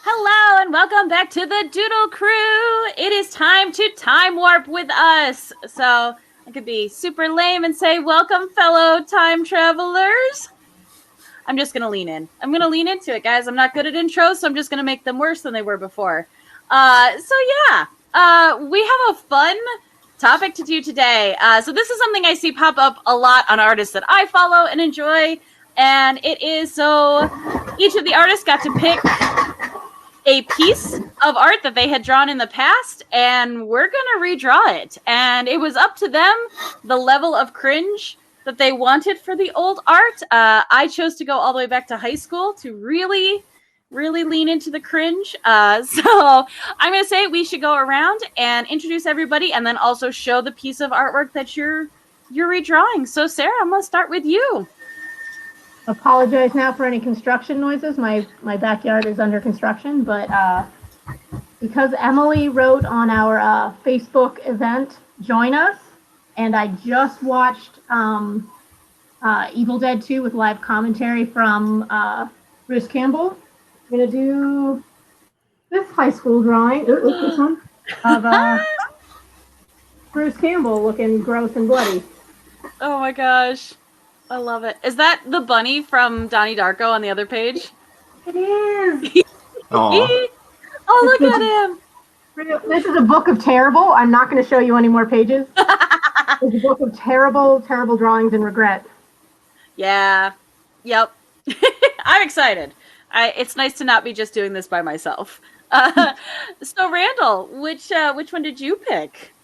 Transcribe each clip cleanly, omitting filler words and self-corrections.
Hello and welcome back to the Doodle Crew. It is time to time warp with us. So I could be super lame and say, welcome, fellow time travelers. I'm just going to lean in. I'm going to lean into it, guys. I'm not good at intros, so I'm just going to make them worse than they were before. We have a fun topic to do today. So this is something I see pop up a lot on artists that I follow and enjoy. And it is so each of the artists got to pick a piece of art that they had drawn in the past, and we're gonna redraw it. And it was up to them the level of cringe that they wanted for the old art. I chose to go all the way back to high school to really lean into the cringe. So I'm gonna say we should go around and introduce everybody, and then also show the piece of artwork that you're redrawing. So Sarah, I'm gonna start with you. Apologize now for any construction noises. My backyard is under construction, but because Emily wrote on our Facebook event, join us, and I just watched Evil Dead 2 with live commentary from Bruce Campbell. I'm going to do this high school drawing, this one, of Bruce Campbell looking gross and bloody. Oh my gosh. I love it. Is that the bunny from Donnie Darko on the other page? It is. Oh, look at him. This is a book of terrible. I'm not going to show you any more pages. It's a book of terrible drawings and regret. Yeah. Yep. I'm excited. It's nice to not be just doing this by myself. So Randall, which one did you pick?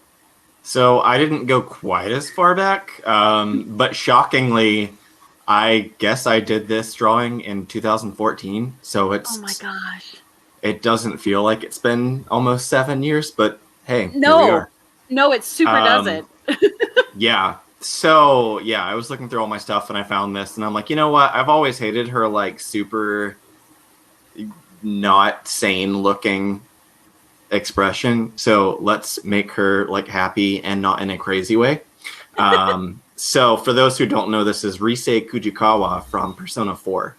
So I didn't go quite as far back, but shockingly, I guess I did this drawing in 2014. So it's, oh my gosh, it doesn't feel like it's been almost 7 years, but hey, no, here we are. No, it super doesn't. Yeah. So yeah, I was looking through all my stuff and I found this, and I'm like, you know what? I've always hated her like super not sane looking expression, so let's make her like happy and not in a crazy way. So for those who don't know, this is Risei Kujikawa from Persona 4.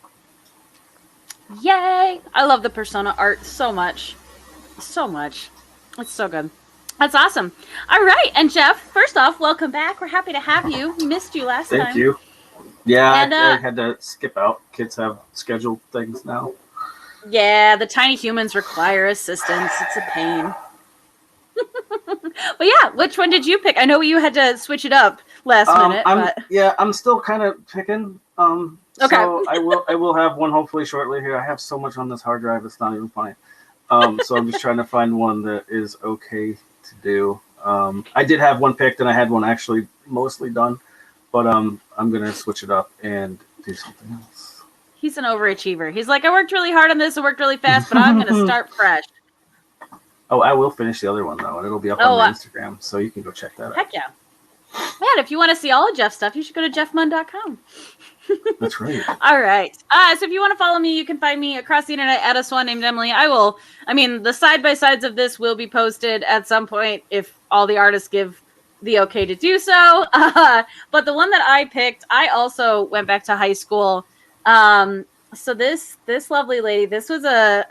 Yay! I love the Persona art so much. It's so good. That's awesome. All right, and Jeff, first off, welcome back. We're happy to have you. We missed you last time. Thank you. Yeah, and, I had to skip out. Kids have scheduled things now. Yeah, the tiny humans require assistance. It's a pain. But yeah, which one did you pick? I know you had to switch it up last minute. Yeah, I'm still kind of picking. Okay. So I will have one hopefully shortly here. I have so much on this hard drive, it's not even funny. So I'm just trying to find one that is okay to do. I did have one picked, and I had one actually mostly done, but I'm gonna switch it up and do something else. He's an overachiever. He's like, I worked really hard on this, I worked really fast, but I'm going to start fresh. Oh, I will finish the other one, though, and it'll be up on my Instagram, so you can go check that out. Heck yeah. Man, if you want to see all of Jeff's stuff, you should go to jeffmunn.com. That's right. All right. So if you want to follow me, you can find me across the internet at a swan named Emily. The side-by-sides of this will be posted at some point if all the artists give the okay to do so. But the one that I picked, I also went back to high school. So this lovely lady, this is a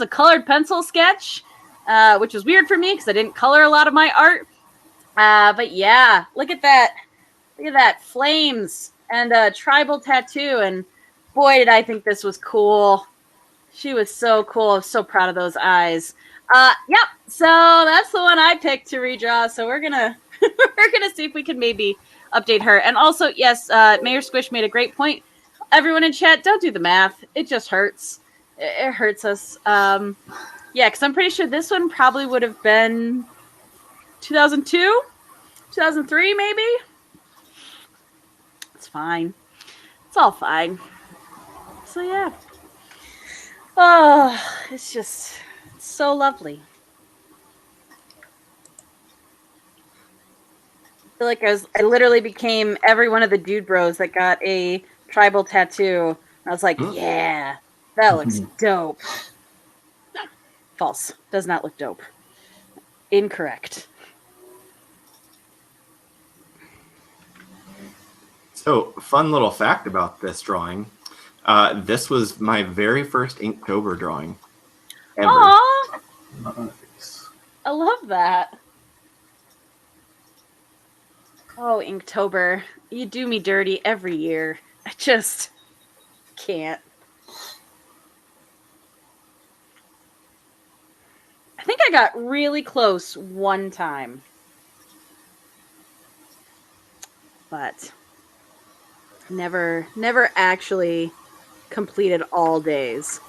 colored pencil sketch, which was weird for me because I didn't color a lot of my art. But yeah, look at that flames and a tribal tattoo. And boy, did I think this was cool. She was so cool. I was so proud of those eyes. Yep. So that's the one I picked to redraw. So we're going to see if we can maybe update her. And also, yes, Mayor Squish made a great point. Everyone in chat, don't do the math. It just hurts. It hurts us. Yeah, because I'm pretty sure this one probably would have been 2002, 2003, maybe. It's fine. It's all fine. So yeah. Oh, it's so lovely. I feel like I literally became every one of the dude bros that got a tribal tattoo. I was like, yeah, that looks dope. False. Does not look dope. Incorrect. So, fun little fact about this drawing. This was my very first Inktober drawing. ever. Aw, Nice. I love that. Oh, Inktober, you do me dirty every year. I just can't. I think I got really close one time. But never actually completed all days.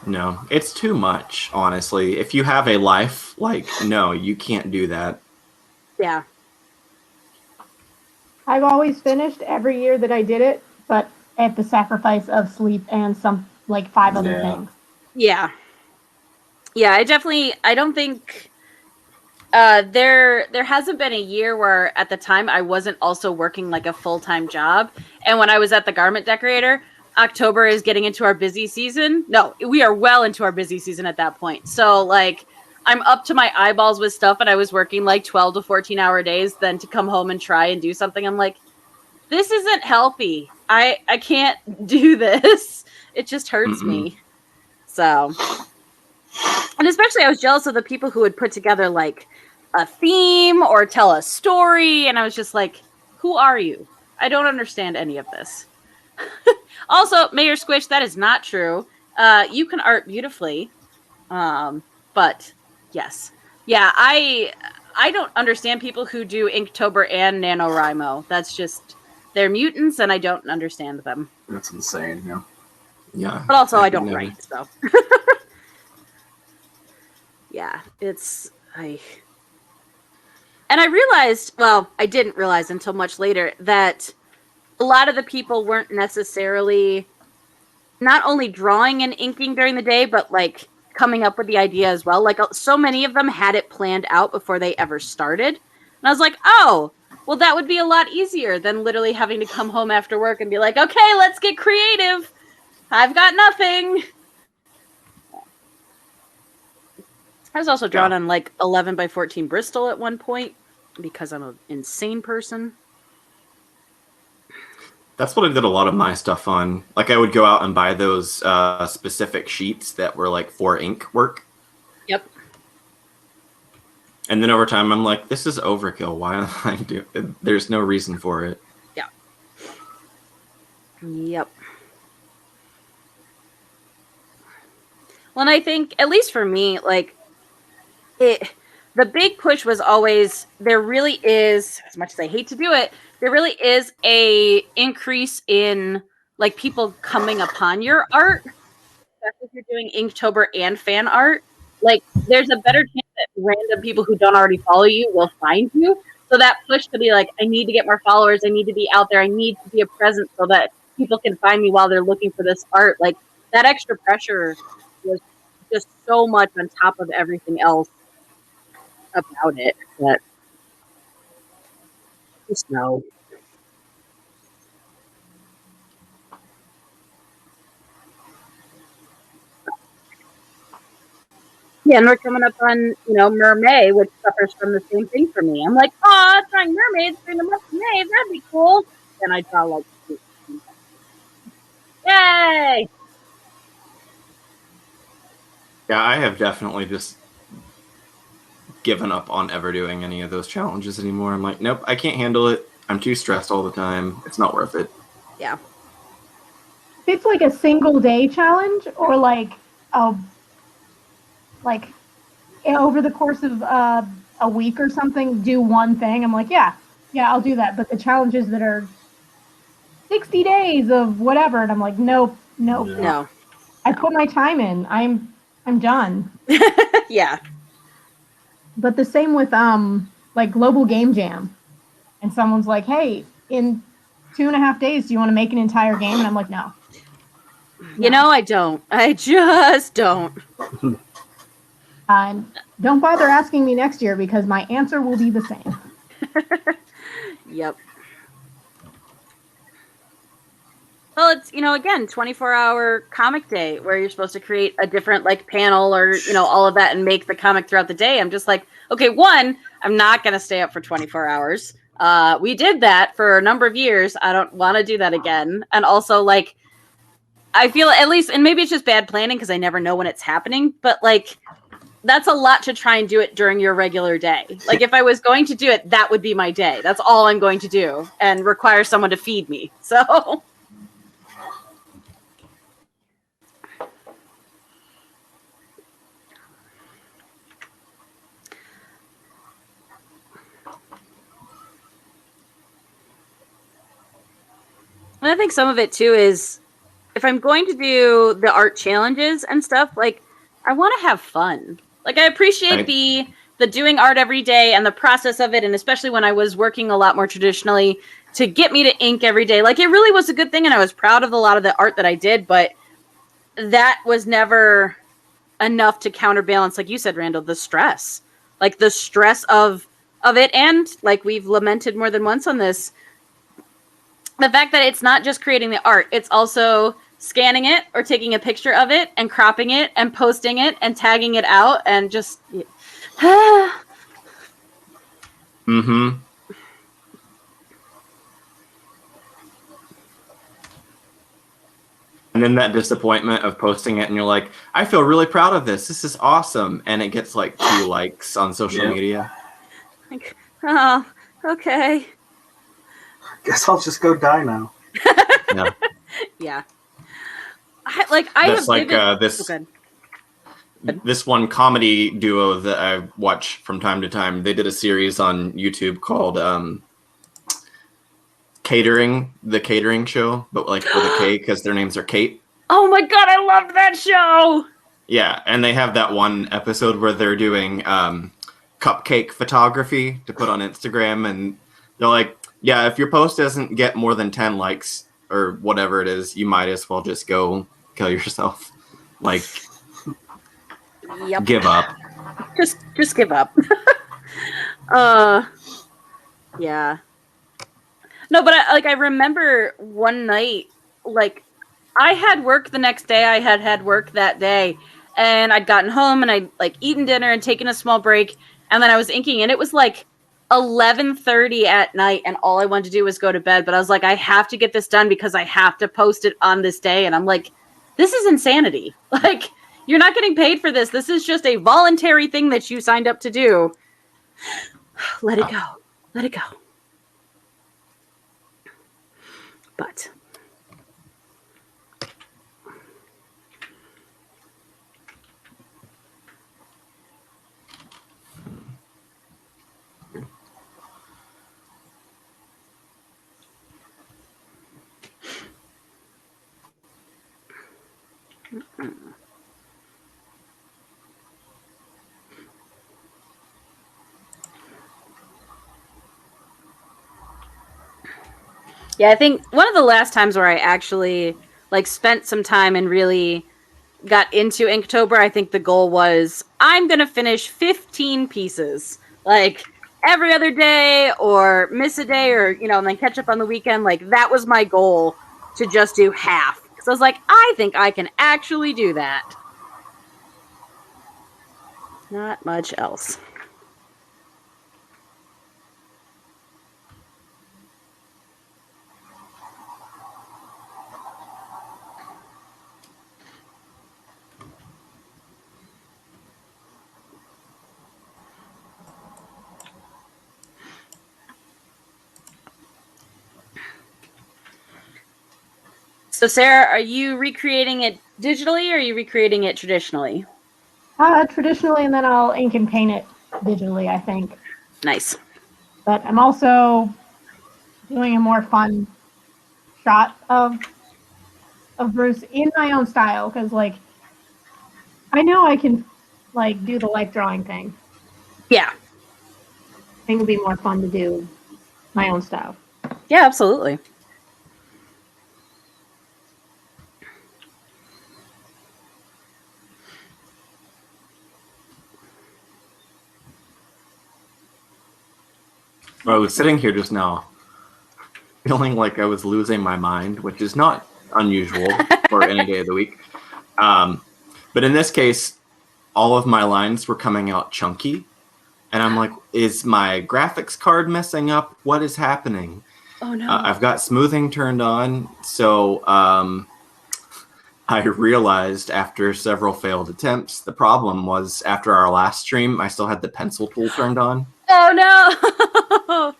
No, it's too much, honestly. If you have a life, like, no, you can't do that. Yeah. I've always finished every year that I did it, but at the sacrifice of sleep and some like 5 other Yeah. things. Yeah. Yeah, I don't think there hasn't been a year where at the time I wasn't also working like a full-time job. And when I was at the garment decorator, October is getting into our busy season. No, we are well into our busy season at that point. So like I'm up to my eyeballs with stuff and I was working like 12 to 14-hour days then to come home and try and do something. I'm like, this isn't healthy. I can't do this. It just hurts me. So, and especially I was jealous of the people who would put together like a theme or tell a story. And I was just like, who are you? I don't understand any of this. Also, Mayor Squish, that is not true. You can art beautifully. But yes. Yeah, I don't understand people who do Inktober and NaNoWriMo. That's just, they're mutants and I don't understand them. That's insane. Yeah. Yeah. But also I could don't never. write, so. Yeah, and I realized, well, I didn't realize until much later that a lot of the people weren't necessarily not only drawing and inking during the day, but like coming up with the idea as well. Like so many of them had it planned out before they ever started. And I was like, oh, well, that would be a lot easier than literally having to come home after work and be like, okay, let's get creative. I've got nothing. I was also drawn on like 11 by 14 Bristol at one point because I'm an insane person. That's what I did a lot of my stuff on. Like I would go out and buy those specific sheets that were like for ink work. Yep. And then over time, I'm like, this is overkill. Why am I doing it? There's no reason for it. Yeah. Yep. Well, and I think, at least for me, like, the big push was always, there really is, as much as I hate to do it, there really is a increase in, like, people coming upon your art. Especially if you're doing Inktober and fan art. Like, there's a better chance that random people who don't already follow you will find you. So that push to be like, I need to get more followers, I need to be out there, I need to be a presence so that people can find me while they're looking for this art. Like, that extra pressure was just so much on top of everything else about it that just no. Yeah, and we're coming up on, Mermaid, which suffers from the same thing for me. I'm like, oh, drawing mermaids during the month of May, that'd be cool. Then I draw like, yay! Yeah, I have definitely just given up on ever doing any of those challenges anymore. I'm like, nope, I can't handle it. I'm too stressed all the time. It's not worth it. Yeah. If it's like a single day challenge or like over the course of a week or something, do one thing, I'm like, yeah, I'll do that. But the challenges that are 60 days of whatever, and I'm like, nope. No. I put my time in. I'm done. Yeah. But the same with like Global Game Jam. And someone's like, hey, in 2.5 days, do you want to make an entire game? And I'm like, no. I don't. I just don't. Don't bother asking me next year because my answer will be the same. Yep. Well, it's, again, 24-hour comic day where you're supposed to create a different like panel or, all of that and make the comic throughout the day. I'm just like, okay, one, I'm not going to stay up for 24 hours. We did that for a number of years. I don't want to do that again. And also, like, I feel at least, and maybe it's just bad planning because I never know when it's happening, but like that's a lot to try and do it during your regular day. Like if I was going to do it, that would be my day. That's all I'm going to do and require someone to feed me. So and I think some of it too is if I'm going to do the art challenges and stuff, like I want to have fun. Like I appreciate Right. the doing art every day and the process of it, and especially when I was working a lot more traditionally to get me to ink every day. Like it really was a good thing, and I was proud of a lot of the art that I did, but that was never enough to counterbalance, like you said, Randall, the stress. Like the stress of it, and like we've lamented more than once on this, the fact that it's not just creating the art, it's also scanning it or taking a picture of it and cropping it and posting it and tagging it out and just Mm-hmm. And then that disappointment of posting it and you're like, I feel really proud of this. This is awesome. And it gets like 2 likes on social media. like, oh, okay. Guess I'll just go die now. Yeah. Yeah. That's like this Oh, this one comedy duo that I watch from time to time. They did a series on YouTube called Catering, the catering show, but like with a K because their names are Kate. Oh my god, I loved that show. Yeah, and they have that one episode where they're doing cupcake photography to put on Instagram, and they're like, yeah, if your post doesn't get more than 10 likes or whatever it is, you might as well just go kill yourself. Like, Yep. give up. Just give up. Yeah. No, but I remember one night, like I had work the next day. I had work that day, and I'd gotten home and I'd like eaten dinner and taken a small break, and then I was inking, and it was like 11:30 at night, and all I wanted to do was go to bed. But I was like, I have to get this done because I have to post it on this day, and I'm like, this is insanity. Like, you're not getting paid for this. This is just a voluntary thing that you signed up to do. Let it go. Let it go. But yeah, I think one of the last times where I actually like spent some time and really got into Inktober, I think the goal was I'm gonna finish 15 pieces, like every other day, or miss a day, or and then catch up on the weekend. Like that was my goal, to just do half. Because I was like, I think I can actually do that. Not much else. So, Sarah, are you recreating it digitally or are you recreating it traditionally? Traditionally, and then I'll ink and paint it digitally, I think. Nice. But I'm also doing a more fun shot of Bruce in my own style, because like I know I can like do the life drawing thing. Yeah. I think it'll be more fun to do my own style. Yeah, absolutely. I was sitting here just now feeling like I was losing my mind, which is not unusual for any day of the week. But in this case, all of my lines were coming out chunky. And I'm like, is my graphics card messing up? What is happening? Oh, no. I've got smoothing turned on. So I realized after several failed attempts, the problem was after our last stream, I still had the pencil tool turned on. Oh no!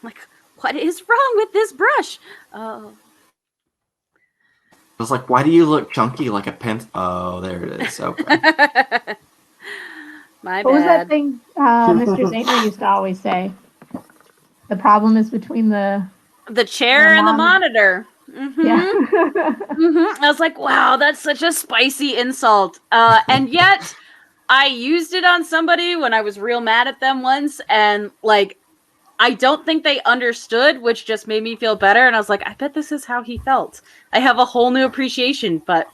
Like, what is wrong with this brush? Oh. I was like, why do you look chunky like a pen? Oh, there it is. Okay. My What was that bad. thing Mr. Zaitner used to always say? The problem is between the chair and the monitor. Mm-hmm. Yeah. Mm-hmm. I was like, wow, that's such a spicy insult. And yet, I used it on somebody when I was real mad at them once, and like, I don't think they understood, which just made me feel better. And I was like, I bet this is how he felt. I have a whole new appreciation, but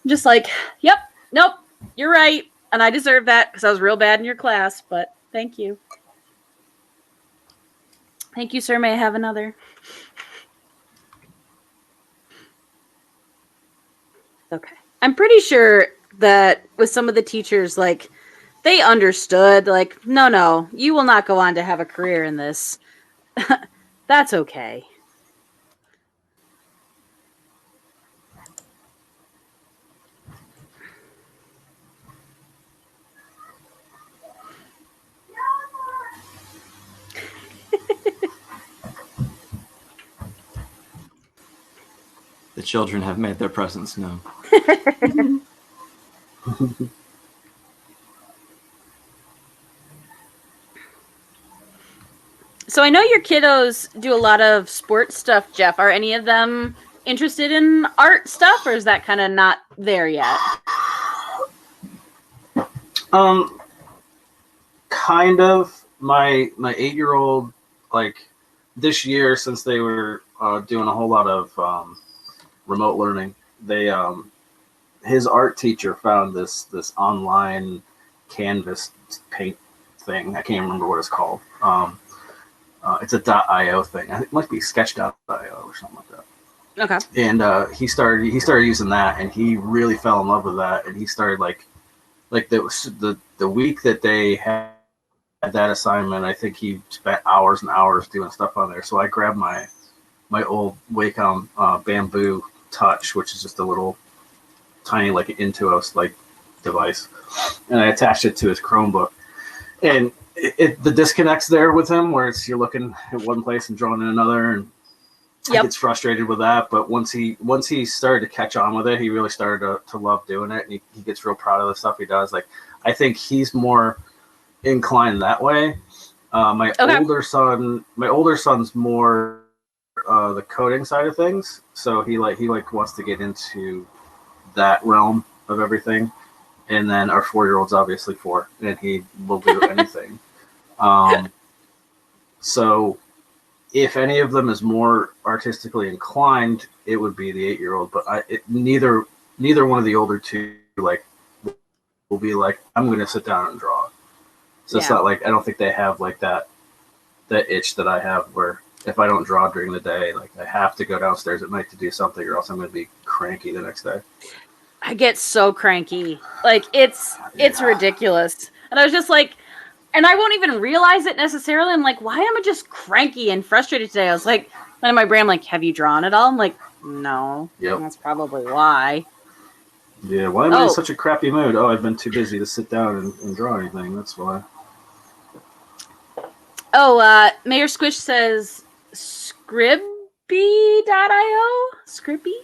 just like, yep, nope, you're right. And I deserve that because I was real bad in your class, but thank you. Thank you, sir. May I have another? Okay. I'm pretty sure that with some of the teachers, like, they understood, like, no, you will not go on to have a career in this. That's okay. The children have made their presence known. So I know your kiddos do a lot of sports stuff, Jeff. Are any of them interested in art stuff, or is that kind of not there yet? Kind of. My 8-year-old, like this year, since they were doing a whole lot of remote learning, they his art teacher found this online canvas paint thing. I can't remember what it's called. It's a .io thing. I think it might be sketch.io or something like that. Okay. And he started using that, and he really fell in love with that. And he started like the week that they had that assignment, I think he spent hours and hours doing stuff on there. So I grabbed my old Wacom Bamboo Touch, which is just a little tiny like Intuos like device, and I attached it to his Chromebook. And the disconnect's there with him, where it's you're looking at one place and drawing in another, and he gets frustrated with that. But once he started to catch on with it, he really started to love doing it, and he gets real proud of the stuff he does. Like, I think he's more inclined that way. My older son's more the coding side of things, so he wants to get into that realm of everything. And then our 4-year-old's obviously 4, and he will do anything. So if any of them is more artistically inclined, it would be the 8-year-old. But neither one of the older two will be like, I'm going to sit down and draw. So it's not like, I don't think they have like that itch that I have, where if I don't draw during the day, like I have to go downstairs at night to do something, or else I'm going to be cranky the next day. I get so cranky. Like, it's ridiculous. And I was just like, and I won't even realize it necessarily. I'm like, why am I just cranky and frustrated today? I was like, then in my brain, I'm like, have you drawn at all? I'm like, no. Yep. That's probably why. Yeah, why am I in such a crappy mood? Oh, I've been too busy to sit down and draw anything. That's why. Oh, Mayor Squish says Scribby.io? Scribby?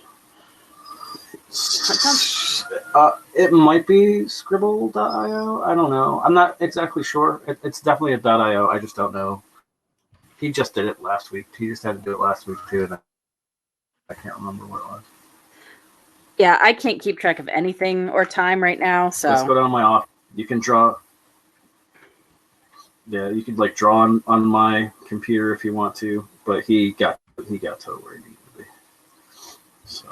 It might be Scribble.io. I don't know. I'm not exactly sure. It's definitely a .io. I just don't know. He just did it last week. He just had to do it last week too, and I can't remember what it was. Yeah, I can't keep track of anything or time right now. So let's go down my office. You can draw. Yeah, you could like draw on my computer if you want to, but he got to where he needed to be. So.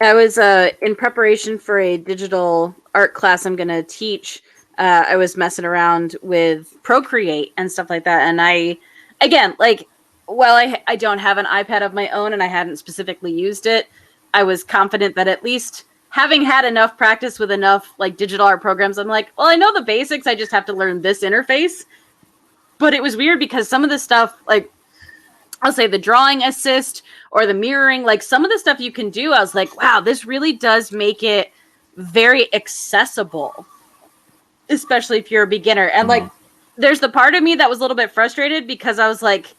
I was in preparation for a digital art class I'm going to teach. I was messing around with Procreate and stuff like that. And I don't have an iPad of my own and I hadn't specifically used it, I was confident that at least having had enough practice with enough like digital art programs, I'm like, well, I know the basics. I just have to learn this interface. But it was weird because some of the stuff, like I'll say the drawing assist or the mirroring, like some of the stuff you can do, I was like, wow, this really does make it very accessible, especially if you're a beginner. And like, there's the part of me that was a little bit frustrated because I was like,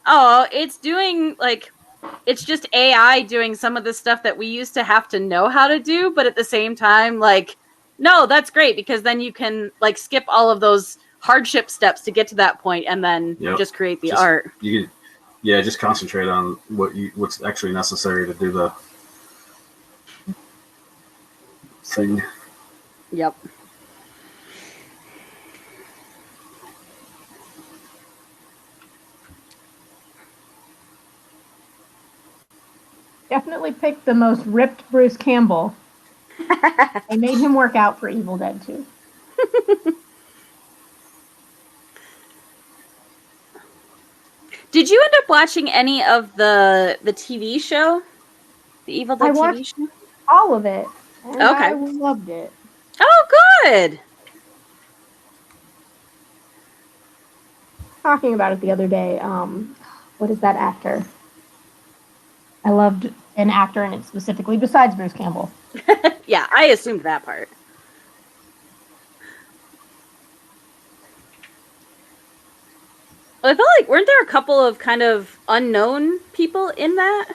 oh, it's doing like, it's just AI doing some of the stuff that we used to have to know how to do. But at the same time, like, no, that's great because then you can like skip all of those hardship steps to get to that point and then just create the art. You could, just concentrate on what's actually necessary to do the thing. Yep. Definitely picked the most ripped Bruce Campbell. They made him work out for Evil Dead 2. Did you end up watching any of the TV show? The Evil Dead TV show? All of it. And okay. I loved it. Oh, good. Talking about it the other day. What is that actor? I loved an actor in it specifically, besides Bruce Campbell. Yeah, I assumed that part. Well, I felt like, weren't there a couple of kind of unknown people in that?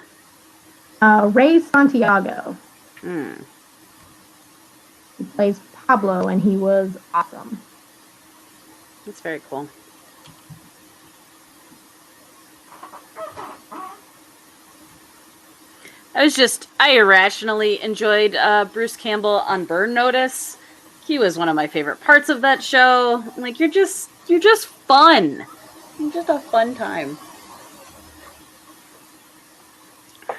Ray Santiago. Hmm. He plays Pablo, and he was awesome. That's very cool. I irrationally enjoyed Bruce Campbell on Burn Notice. He was one of my favorite parts of that show. Like, you're just fun. You're just a fun time. I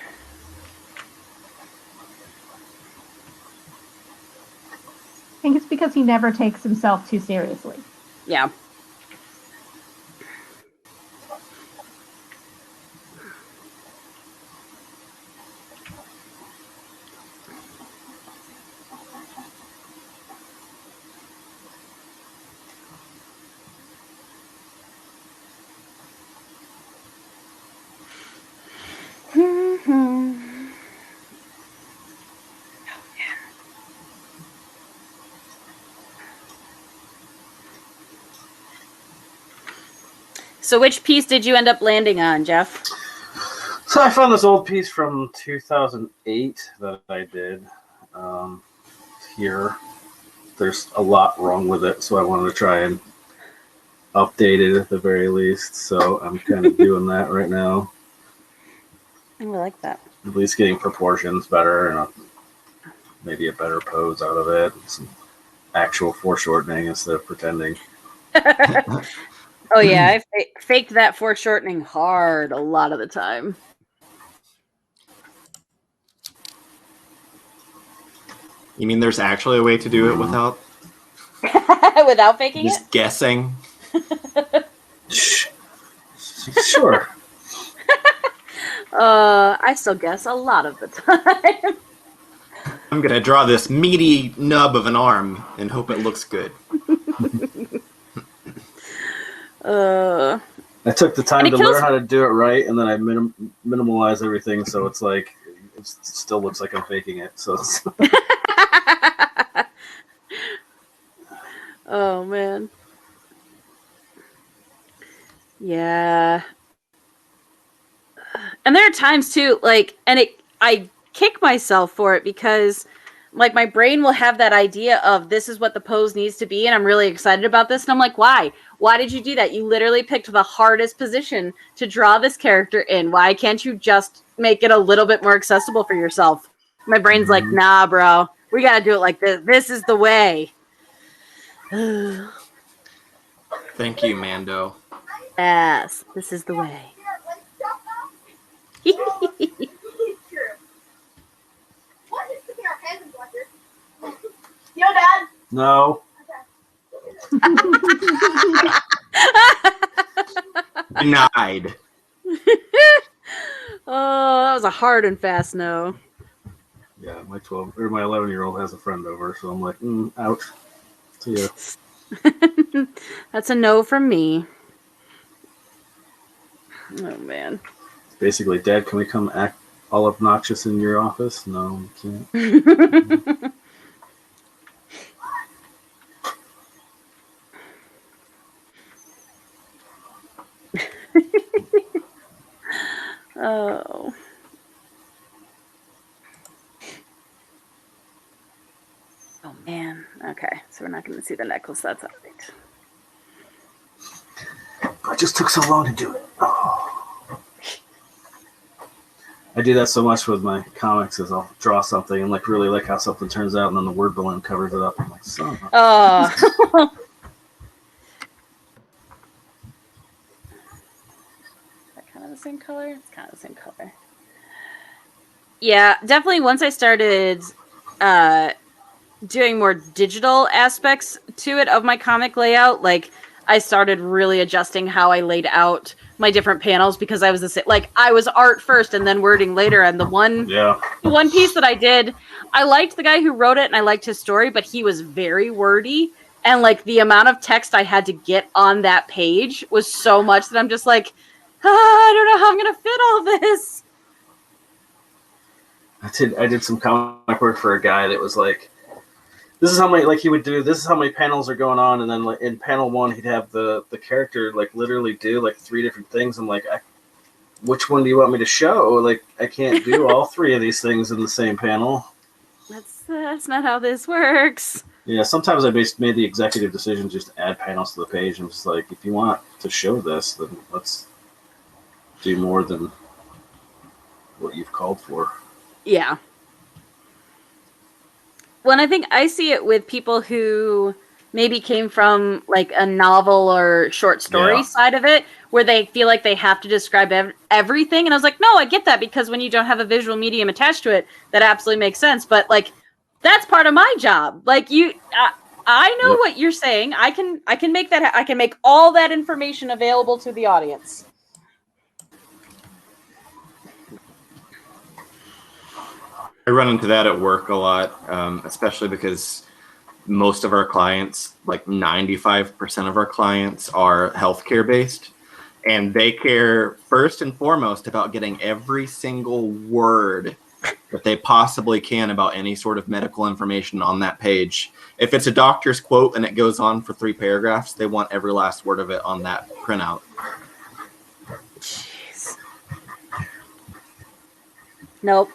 think it's because he never takes himself too seriously. Yeah. So which piece did you end up landing on, Jeff? So I found this old piece from 2008 that I did here. There's a lot wrong with it, so I wanted to try and update it at the very least. So I'm kind of doing that right now. I like that. At least getting proportions better and maybe a better pose out of it. Some actual foreshortening instead of pretending. Oh yeah, I faked that foreshortening hard a lot of the time. You mean there's actually a way to do it without without faking just it? Guessing? Sure. I still guess a lot of the time. I'm gonna draw this meaty nub of an arm and hope it looks good. I took the time to learn how to do it right, and then I minimalize everything, so it's like it still looks like I'm faking it. So. Oh man. Yeah. And there are times too, like, and I kick myself for it because like my brain will have that idea of this is what the pose needs to be and I'm really excited about this and I'm like, why did you do that? You literally picked the hardest position to draw this character in. Why can't you just make it a little bit more accessible for yourself? My brain's like, nah bro, we gotta do it like this is the way. Thank you, Mando. Yes, this is the way. Yo, Dad. No. Denied. Oh, that was a hard and fast no. Yeah. my 11-year-old has a friend over, so I'm like, ouch. See ya. That's a no from me. Oh man. Basically, Dad, can we come act all obnoxious in your office? No, we can't. Oh. Oh man. Okay, so we're not going to see the necklace. That's all right. It just took so long to do it. Oh. I do that so much with my comics is I'll draw something and like really like how something turns out and then the word balloon covers it up. I'm like, son of a... Oh. Is that kind of the same color? It's kind of the same color. Yeah, definitely once I started doing more digital aspects to it of my comic layout, like I started really adjusting how I laid out my different panels because I was I was art first and then wording later. And the one piece that I did, I liked the guy who wrote it and I liked his story, but he was very wordy. And like the amount of text I had to get on that page was so much that I'm just like, I don't know how I'm going to fit all this. I did some comic work for a guy that was like, this is how many, like he would do, this is how many panels are going on. And then like in panel one, he'd have the character like literally do like 3 different things. I'm like, which one do you want me to show? Like, I can't do all 3 of these things in the same panel. That's not how this works. Yeah, sometimes I made the executive decision just to add panels to the page. I'm just like, if you want to show this, then let's do more than what you've called for. Yeah. Well, and I think I see it with people who maybe came from like a novel or short story side of it, where they feel like they have to describe everything. And I was like, no, I get that, because when you don't have a visual medium attached to it, that absolutely makes sense. But like, that's part of my job. Like I know what you're saying. I can make that. I can make all that information available to the audience. I run into that at work a lot, especially because most of our clients, like 95% of our clients, are healthcare based, and they care first and foremost about getting every single word that they possibly can about any sort of medical information on that page. If it's a doctor's quote and it goes on for 3 paragraphs, they want every last word of it on that printout. Jeez. Nope.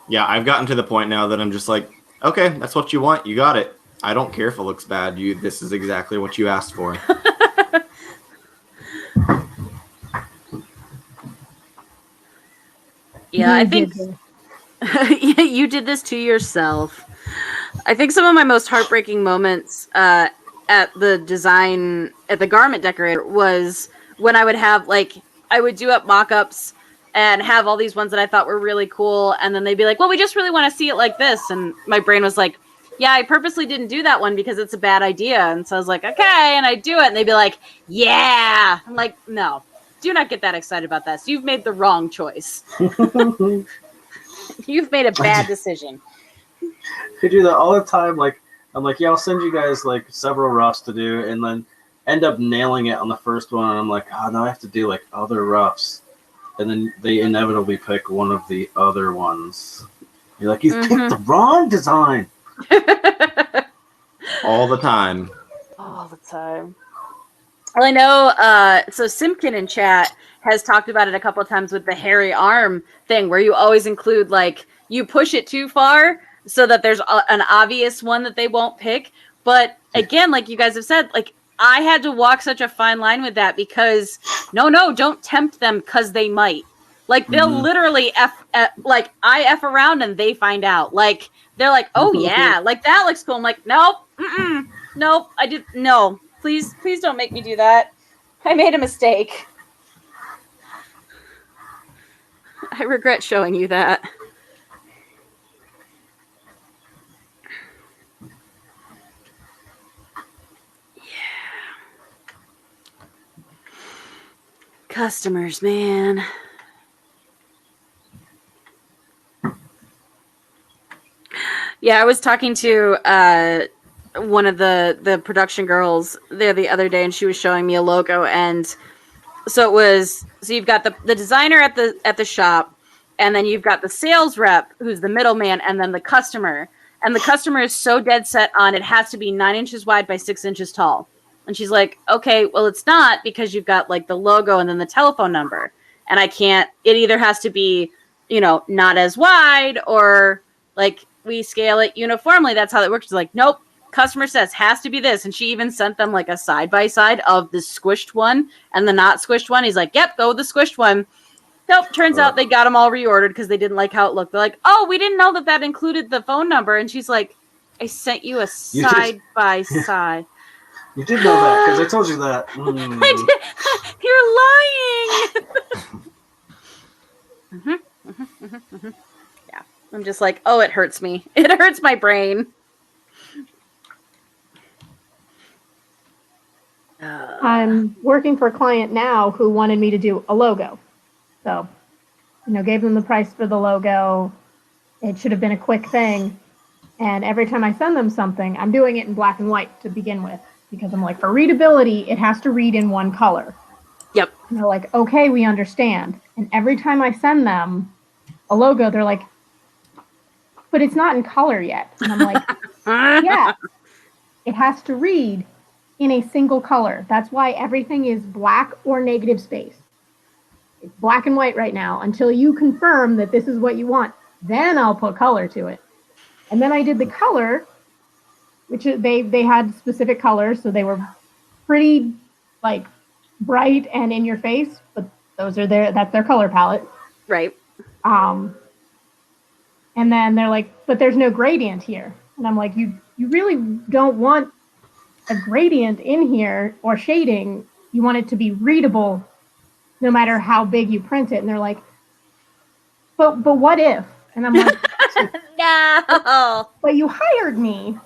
Yeah, I've gotten to the point now that I'm just like, okay, that's what you want. You got it. I don't care if it looks bad. This is exactly what you asked for. Yeah, I think you did this to yourself. I think some of my most heartbreaking moments at the garment decorator was when I would have I would do up mock-ups and have all these ones that I thought were really cool, and then they'd be like, well, we just really want to see it like this, and my brain was like, yeah, I purposely didn't do that one because it's a bad idea. And so I was like, okay, and I do it, and they'd be like, yeah. I'm like, no, do not get that excited about this. You've made the wrong choice. You've made a bad decision. I do that all the time. Like, I'm like, yeah, I'll send you guys like several roughs to do, and then end up nailing it on the first one, and I'm like, oh, no, I have to do like other roughs. And then they inevitably pick one of the other ones. You're like, you picked the wrong design. All the time. All the time. Well, I know, so Simpkin in chat has talked about it a couple of times with the hairy arm thing, where you always include, like, you push it too far so that there's an obvious one that they won't pick. But again, like you guys have said, like, I had to walk such a fine line with that because no, don't tempt them because they might. Like, they'll literally I F around and they find out. Like, they're like, oh yeah, like that looks cool. I'm like, nope, nope, no, please don't make me do that. I made a mistake. I regret showing you that. Customers, man. Yeah, I was talking to one of the production girls there the other day, and she was showing me a logo, and so you've got the designer at the shop, and then you've got the sales rep who's the middleman, and then the customer. And the customer is so dead set on it has to be 9 inches wide by 6 inches tall. And she's like, okay, well, it's not, because you've got like the logo and then the telephone number. And I can't, it either has to be, not as wide, or like we scale it uniformly. That's how it works. She's like, nope, customer says has to be this. And she even sent them like a side by side of the squished one and the not squished one. He's like, yep, go with the squished one. Nope, turns out they got them all reordered because they didn't like how it looked. They're like, oh, we didn't know that included the phone number. And she's like, I sent you a side by side. You did know that because I told you that. You're lying. Yeah, I'm just like, oh, it hurts me. It hurts my brain. I'm working for a client now who wanted me to do a logo. So, gave them the price for the logo. It should have been a quick thing. And every time I send them something, I'm doing it in black and white to begin with. Because I'm like, for readability, it has to read in one color. Yep. And they're like, okay, we understand. And every time I send them a logo, they're like, but it's not in color yet. And I'm like, yeah, it has to read in a single color. That's why everything is black or negative space. It's black and white right now until you confirm that this is what you want. Then I'll put color to it. And then I did the color, which they had specific colors, so they were pretty like bright and in your face, but that's their color palette. Right. And then they're like, but there's no gradient here. And I'm like, you really don't want a gradient in here or shading. You want it to be readable no matter how big you print it. And they're like, but what if? And I'm like, no. But you hired me,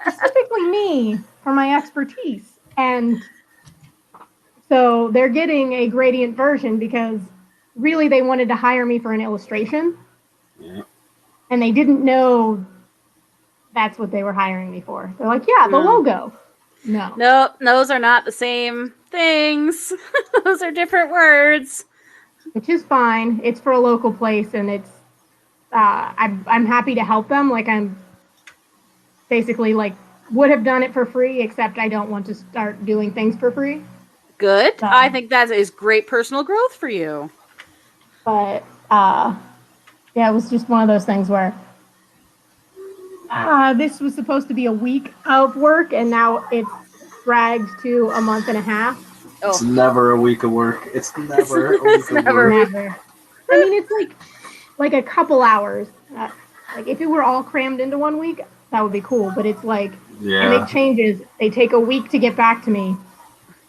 specifically me, for my expertise. And so they're getting a gradient version because really they wanted to hire me for an illustration. Yeah. And they didn't know that's what they were hiring me for. They're like, yeah, the logo. No, those are not the same things. Those are different words. Which is fine. It's for a local place, and it's I'm happy to help them. Like, I'm basically like would have done it for free, except I don't want to start doing things for free. Good. I think that is great personal growth for you. But yeah, it was just one of those things where this was supposed to be a week of work, and now it's dragged to a month and a half. Oh. It's never a week of work. It's never a week of work. Never. I mean, it's like a couple hours. Like if it were all crammed into 1 week, that would be cool. But it's like I make changes. They take a week to get back to me.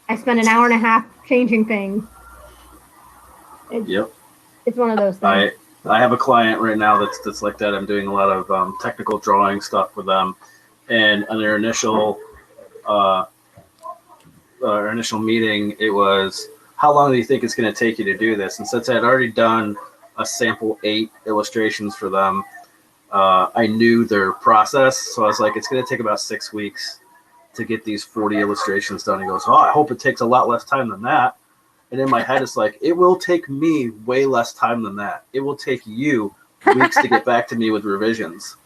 I spend an hour and a half changing things. It's one of those things. I have a client right now that's like that. I'm doing a lot of technical drawing stuff with them, and on their initial meeting, it was, how long do you think it's going to take you to do this? And since I had already done a sample 8 illustrations for them, I knew their process, so I was like, it's going to take about 6 weeks to get these 40 illustrations done. He goes, oh, I hope it takes a lot less time than that. And in my head, it's like, it will take me way less time than that. It will take you weeks to get back to me with revisions.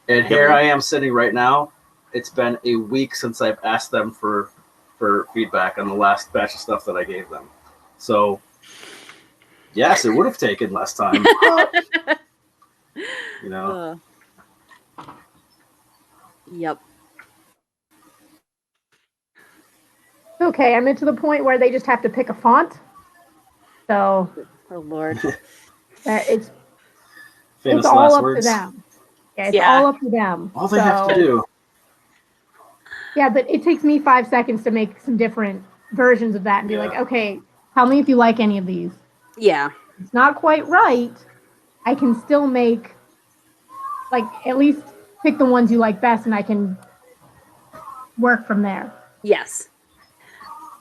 And here I am sitting right now. It's been a week since I've asked them for feedback on the last batch of stuff that I gave them. So, yes, it would have taken less time. You know? Yep. Okay, I'm into the point where they just have to pick a font. So, oh Lord, it's Famous all last up words. to them. Yeah, it's all up to them. All they have to do. Yeah, but it takes me 5 seconds to make some different versions of that and be like, okay, tell me if you like any of these. Yeah. It's not quite right. I can still make, like, at least pick the ones you like best, and I can work from there. Yes.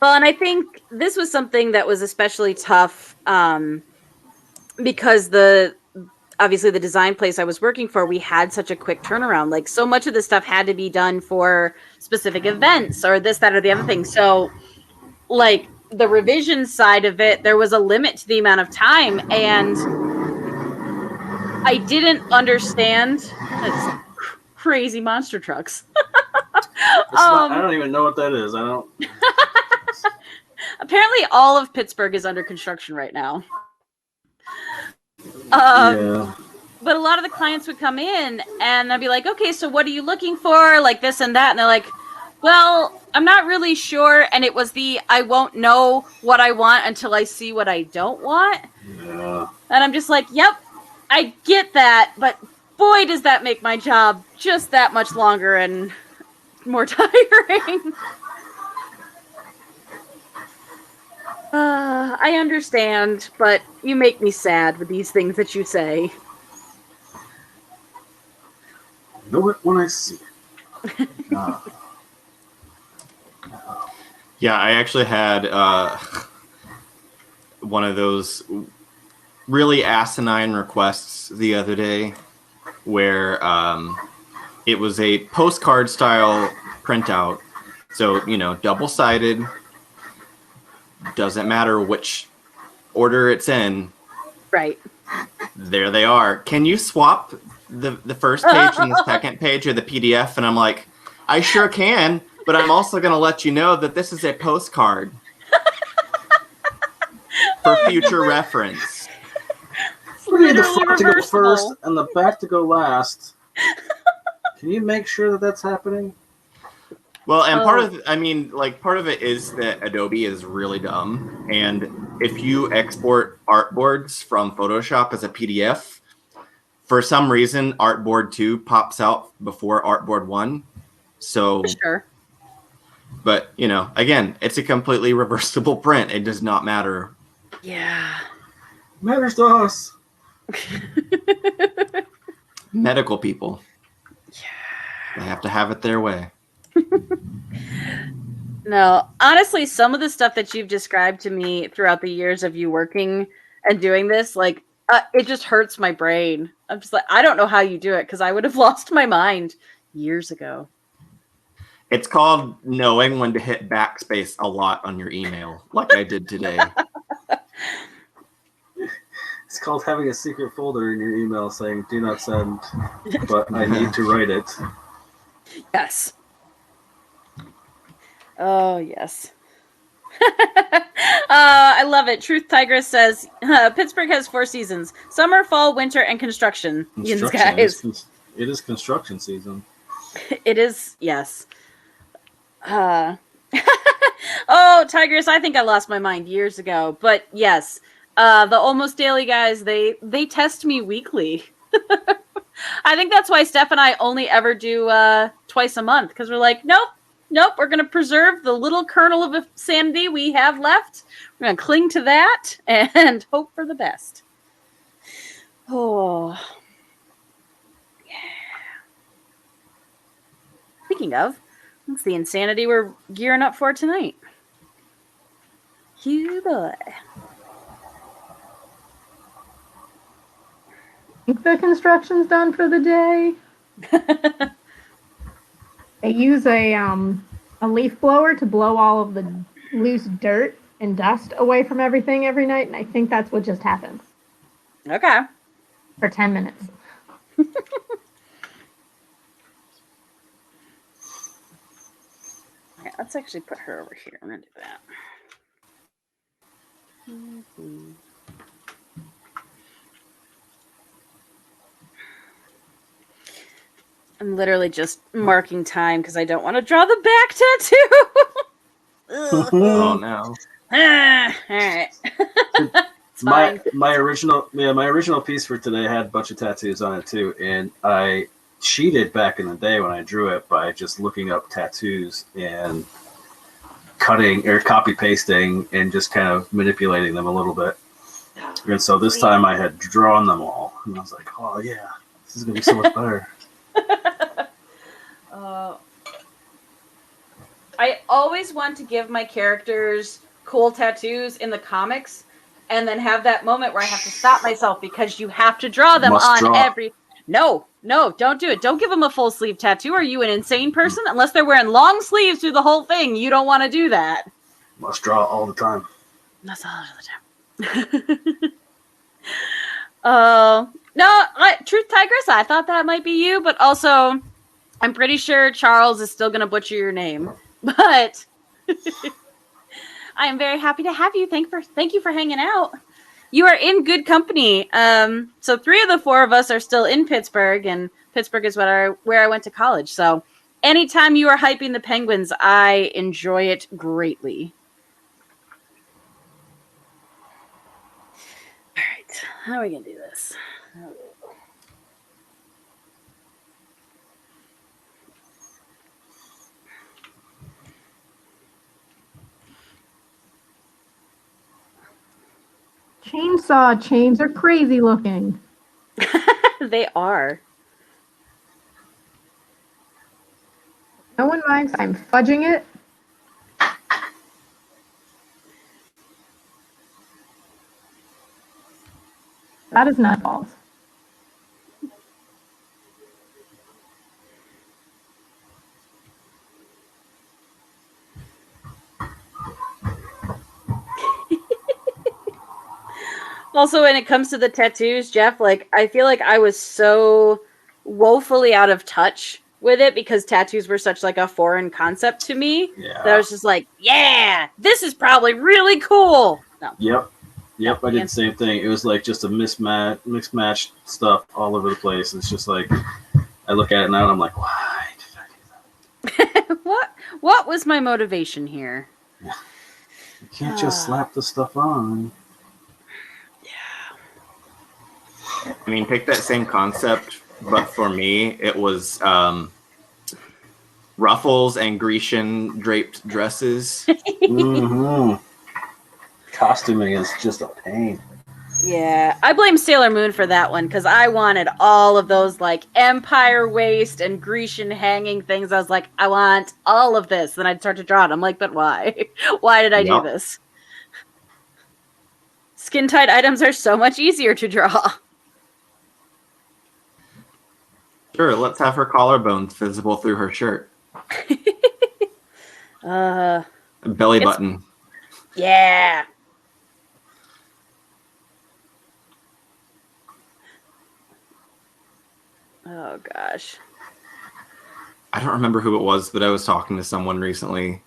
Well, and I think this was something that was especially tough because obviously the design place I was working for, we had such a quick turnaround. Like so much of this stuff had to be done for specific events or this, that, or the other thing. So like the revision side of it, there was a limit to the amount of time, and I didn't understand crazy monster trucks. I don't even know what that is. I don't. Apparently, all of Pittsburgh is under construction right now. Yeah. But a lot of the clients would come in and I'd be like, okay, so what are you looking for? Like this and that. And they're like, well, I'm not really sure. And it was I won't know what I want until I see what I don't want. Yeah. And I'm just like, yep, I get that. But boy, does that make my job just that much longer and more tiring. I understand, but you make me sad with these things that you say. Know it when I see it. Yeah, I actually had one of those really asinine requests the other day where it was a postcard style printout. So, double-sided. Doesn't matter which order it's in. Right. There they are. Can you swap the first page and the second page of the PDF? And I'm like, I sure can, but I'm also going to let you know that this is a postcard for future reference. We need the front to go first and the back to go last. Can you make sure that that's happening? Well, and part of it is that Adobe is really dumb. And if you export artboards from Photoshop as a PDF, for some reason, Artboard 2 pops out before Artboard 1. So, sure. But, again, it's a completely reversible print. It does not matter. Yeah. Matters to us. Medical people. Yeah. They have to have it their way. No, honestly, some of the stuff that you've described to me throughout the years of you working and doing this, like, it just hurts my brain. I'm just like, I don't know how you do it because I would have lost my mind years ago. It's called knowing when to hit backspace a lot on your email, like I did today. It's called having a secret folder in your email saying, do not send, but I need to write it. Yes. Oh, yes. I love it. Truth Tigress says, Pittsburgh has 4 seasons. Summer, fall, winter, and construction. Guys. It is construction season. It is, yes. Oh, Tigress, I think I lost my mind years ago. But yes, the Almost Daily guys, they test me weekly. I think that's why Steph and I only ever do twice a month, because we're like, nope, we're going to preserve the little kernel of sanity we have left. We're going to cling to that and hope for the best. Oh, yeah. Speaking of, that's the insanity we're gearing up for tonight. You boy. Think the construction's done for the day. They use a leaf blower to blow all of the loose dirt and dust away from everything every night, and I think that's what just happened. Okay. For 10 minutes. Okay, let's actually put her over here. I'm going to do that. Mm-hmm. I'm literally just marking time because I don't want to draw the back tattoo. Oh no! All right. my original piece for today had a bunch of tattoos on it too, and I cheated back in the day when I drew it by just looking up tattoos and cutting or copy pasting and just kind of manipulating them a little bit. And so this time I had drawn them all, and I was like, "Oh yeah, this is gonna be so much better." I always want to give my characters cool tattoos in the comics, and then have that moment where I have to stop myself because you have to draw them Must on draw. every. No, don't do it. Don't give them a full sleeve tattoo. Are you an insane person? Unless they're wearing long sleeves through the whole thing, you don't want to do that. Must draw all the time. That's all the time. No, Truth Tigress, I thought that might be you, but also I'm pretty sure Charles is still going to butcher your name. But I am very happy to have you. Thank you for hanging out. You are in good company. So 3 of the 4 of us are still in Pittsburgh, and Pittsburgh is where I went to college. So anytime you are hyping the Penguins, I enjoy it greatly. All right, how are we gonna do this? Chainsaw chains are crazy looking. They are. No one minds I'm fudging it. That is nutballs. Also, when it comes to the tattoos, Jeff, like, I feel like I was so woefully out of touch with it because tattoos were such like a foreign concept to me. Yeah. That I was just like, yeah, this is probably really cool. No. Yep, I did the same thing. It was like just a mixed matched stuff all over the place. It's just like, I look at it now and I'm like, why did I do that? What was my motivation here? Yeah. You can't just slap the stuff on. I mean, take that same concept, but for me, it was ruffles and Grecian draped dresses. Mm-hmm. Costuming is just a pain. Yeah, I blame Sailor Moon for that one because I wanted all of those like empire waist and Grecian hanging things. I was like, I want all of this. Then I'd start to draw it. I'm like, but why? Why did I do this? Skin tight items are so much easier to draw. Sure, let's have her collarbones visible through her shirt. Belly button. Yeah. Oh, gosh. I don't remember who it was, but I was talking to someone recently.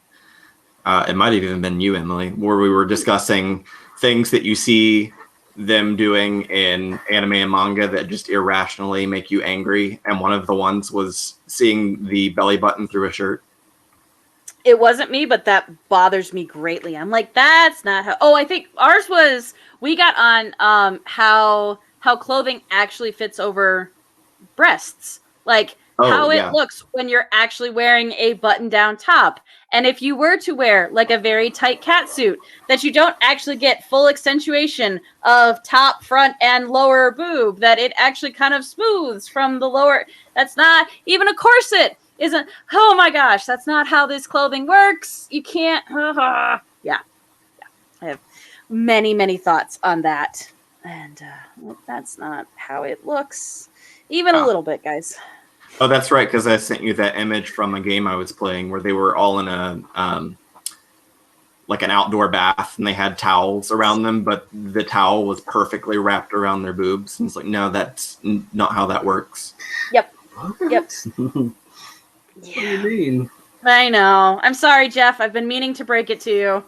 It might have even been you, Emily, where we were discussing things that you see them doing in anime and manga that just irrationally make you angry. And one of the ones was seeing the belly button through a shirt. It wasn't me, but that bothers me greatly. I'm like, that's not how. Oh, I think ours was, we got on how clothing actually fits over breasts. Like how it looks when you're actually wearing a button-down top. And if you were to wear like a very tight catsuit, that you don't actually get full accentuation of top, front, and lower boob, that it actually kind of smooths from the lower. That's not even a corset. Isn't, oh my gosh, that's not how this clothing works. You can't. Yeah. I have many thoughts on that. And that's not how it looks. Even a little bit, guys. Oh, that's right, because I sent you that image from a game I was playing where they were all in a like an outdoor bath and they had towels around them, but the towel was perfectly wrapped around their boobs. And it's like, no, that's not how that works. Yep. What do you mean? I know. I'm sorry, Jeff. I've been meaning to break it to you.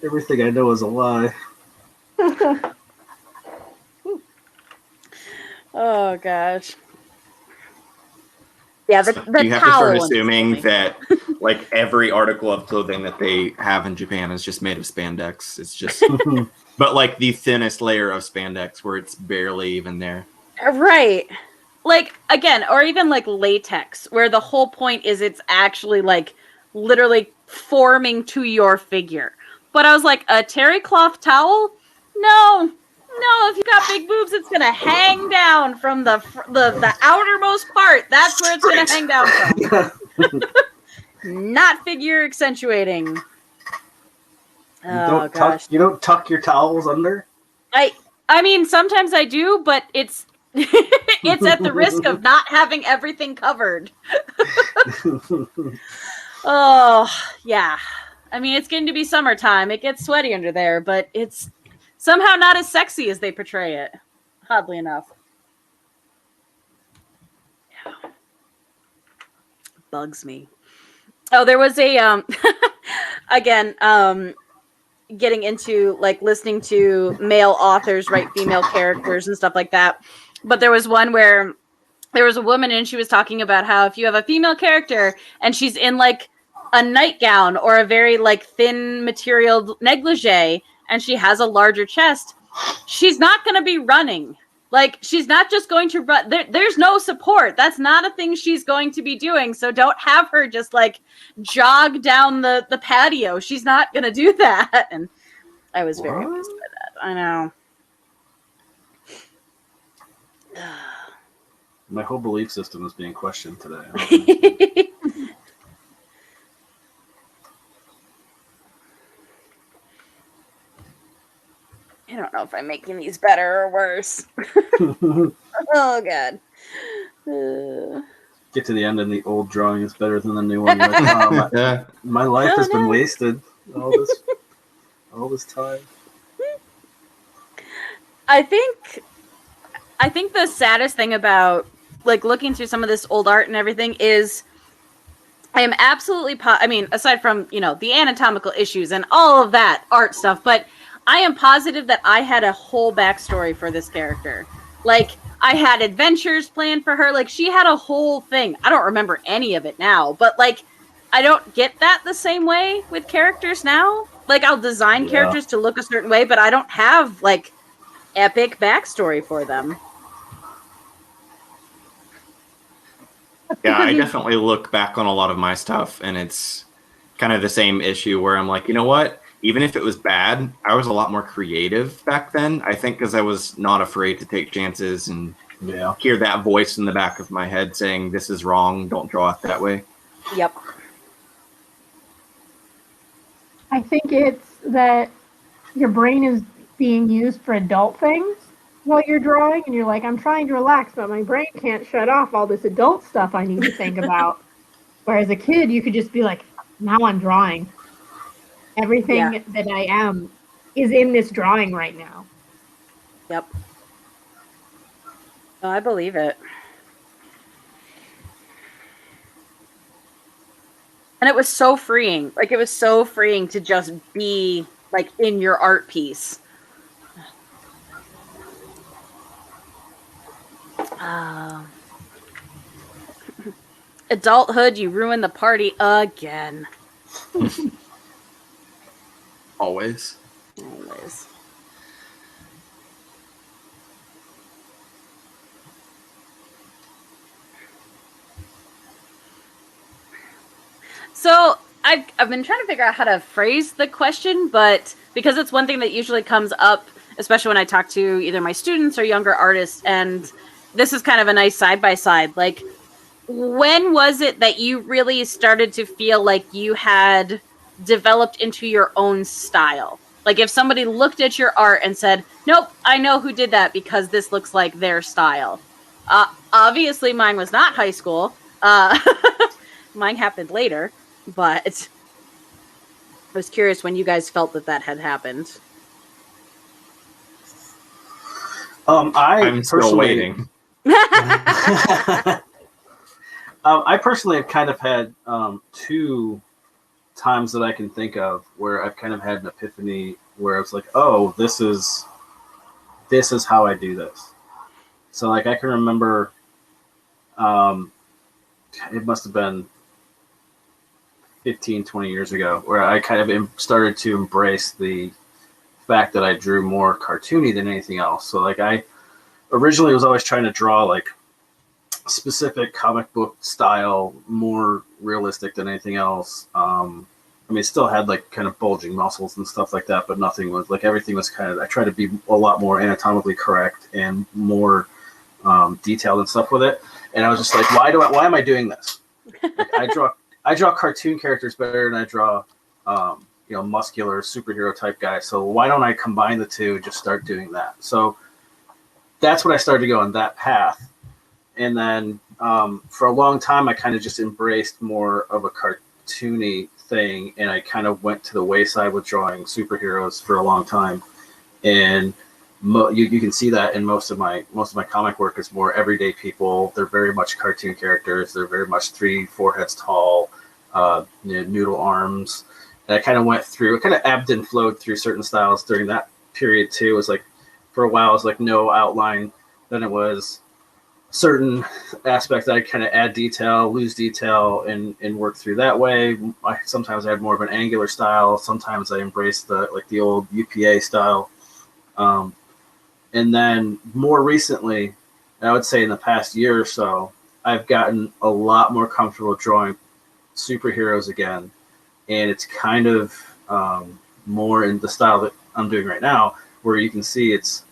Everything I know is a lie. Oh, gosh. Yeah, the you have to start assuming that like every article of clothing that they have in Japan is just made of spandex. It's just, but like the thinnest layer of spandex where it's barely even there. Right. Like, again, or even like latex, where the whole point is it's actually like literally forming to your figure. But I was like, a terry cloth towel? No, if you got big boobs, it's gonna hang down from the outermost part. That's where it's gonna hang down from. Not figure accentuating. Oh gosh. You don't tuck your towels under? I mean, sometimes I do, but it's it's at the risk of not having everything covered. Oh, yeah. I mean, it's getting to be summertime. It gets sweaty under there, but it's somehow not as sexy as they portray it, oddly enough. Yeah. Bugs me. Oh, there was a again, getting into like listening to male authors write female characters and stuff like that. But there was one where there was a woman and she was talking about how if you have a female character and she's in like a nightgown or a very like thin material negligee and she has a larger chest, she's not going to be running. Like, she's not just going to run. There's no support. That's not a thing she's going to be doing. So don't have her just, like, jog down the patio. She's not going to do that. And I was very amused by that. I know. My whole belief system is being questioned today. I don't know if I'm making these better or worse. Oh, God. Get to the end and the old drawing is better than the new one. Like, my life has been wasted all this time. I think the saddest thing about like looking through some of this old art and everything is I am absolutely I mean, aside from, you know, the anatomical issues and all of that art stuff, but I am positive that I had a whole backstory for this character. Like, I had adventures planned for her. Like, she had a whole thing. I don't remember any of it now, but, like, I don't get that the same way with characters now. Like, I'll design characters to look a certain way, but I don't have, like, epic backstory for them. Yeah, I definitely look back on a lot of my stuff, and it's kind of the same issue where I'm like, you know what? Even if it was bad, I was a lot more creative back then. I think because I was not afraid to take chances and hear that voice in the back of my head saying, this is wrong, don't draw it that way. Yep. I think it's that your brain is being used for adult things while you're drawing, and you're like, I'm trying to relax, but my brain can't shut off all this adult stuff I need to think about. Whereas a kid, you could just be like, now I'm drawing. Everything that I am is in this drawing right now. Yep. Oh, I believe it. And it was so freeing. Like, it was so freeing to just be, like, in your art piece. Adulthood, you ruined the party again. Always. Always. So I've been trying to figure out how to phrase the question, but because it's one thing that usually comes up, especially when I talk to either my students or younger artists, and this is kind of a nice side-by-side. Like, when was it that you really started to feel like you had developed into your own style? Like, if somebody looked at your art and said, nope, I know who did that because this looks like their style. Obviously, mine was not high school. Mine happened later, but I was curious when you guys felt that had happened. I'm still waiting. I personally have kind of had two times that I can think of where I've kind of had an epiphany where I was like, oh, this is how I do this. So, like, I can remember it must have been 15, 20 years ago where I kind of started to embrace the fact that I drew more cartoony than anything else. So, like, I originally was always trying to draw, like, specific comic book style, more realistic than anything else. I mean, it still had like kind of bulging muscles and stuff like that, but nothing was like, everything was kind of, I tried to be a lot more anatomically correct and more detailed and stuff with it. And I was just like, why am I doing this? Like, I draw cartoon characters better than I draw, muscular superhero type guy. So why don't I combine the two, just start doing that? So that's when I started to go on that path. And then for a long time, I kind of just embraced more of a cartoony thing, and I kind of went to the wayside with drawing superheroes for a long time. And you can see that in most of my comic work is more everyday people. They're very much cartoon characters. They're very much 3-4 heads tall, noodle arms. And I kind of went through, it kind of ebbed and flowed through certain styles during that period too. It was like, for a while, it was like no outline. Then it was certain aspects that I kind of add detail, lose detail, and work through that way. Sometimes I had more of an angular style. Sometimes I embraced the old UPA style. And then more recently, I would say in the past year or so, I've gotten a lot more comfortable drawing superheroes again. And it's kind of more in the style that I'm doing right now, where you can see it's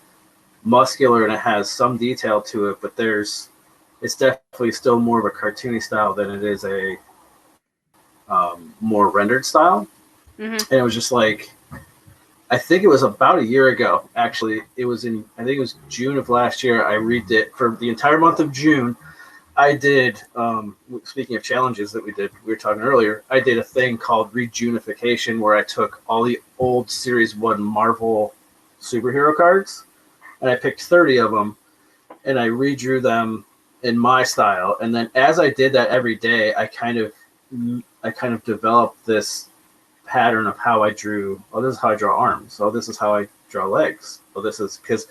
muscular and it has some detail to it, but it's definitely still more of a cartoony style than it is a more rendered style. Mm-hmm. And it was just like, I think it was about a year ago, actually. I think it was June of last year. I redid for the entire month of June. I did, speaking of challenges that we were talking earlier, I did a thing called Rejunification, where I took all the old Series 1 Marvel superhero cards, and I picked 30 of them, and I redrew them in my style. And then as I did that every day, I kind of developed this pattern of how I drew. Oh, this is how I draw arms. Oh, this is how I draw legs. Oh, this is, because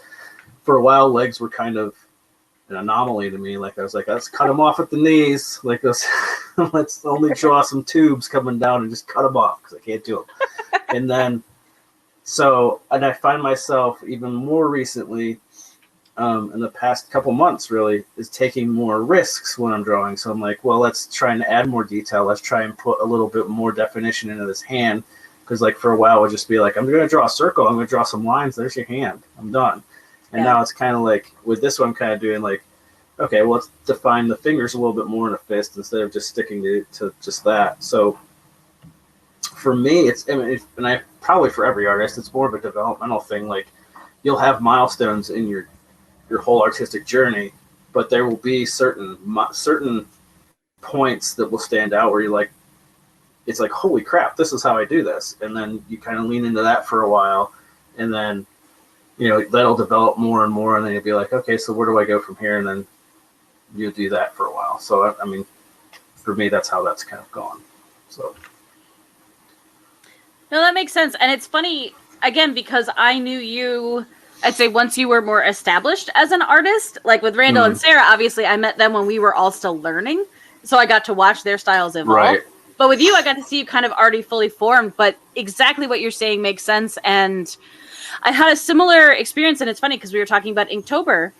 for a while legs were kind of an anomaly to me. Like I was like, let's cut them off at the knees. Like let's only draw some tubes coming down and just cut them off because I can't do them. And then and I find myself even more recently, in the past couple months, really, is taking more risks when I'm drawing. So I'm like, well, let's try and add more detail. Let's try and put a little bit more definition into this hand. Because like for a while, it would just be like, I'm going to draw a circle. I'm going to draw some lines. There's your hand. I'm done. And now it's kind of like, with this one, I'm kind of doing like, okay, well, let's define the fingers a little bit more in a fist instead of just sticking to just that. So for me, and I probably for every artist, it's more of a developmental thing. Like you'll have milestones in your whole artistic journey, but there will be certain points that will stand out where you're like, it's like, holy crap, this is how I do this. And then you kind of lean into that for a while, and then, that'll develop more and more. And then you'll be like, okay, so where do I go from here? And then you'll do that for a while. So, I mean, for me, that's how that's kind of gone. So. No, that makes sense. And it's funny, again, because I knew you, I'd say once you were more established as an artist, like with Randall and Sarah, obviously I met them when we were all still learning. So I got to watch their styles evolve. Right. But with you, I got to see you kind of already fully formed. But exactly what you're saying makes sense. And I had a similar experience. And it's funny because we were talking about Inktober.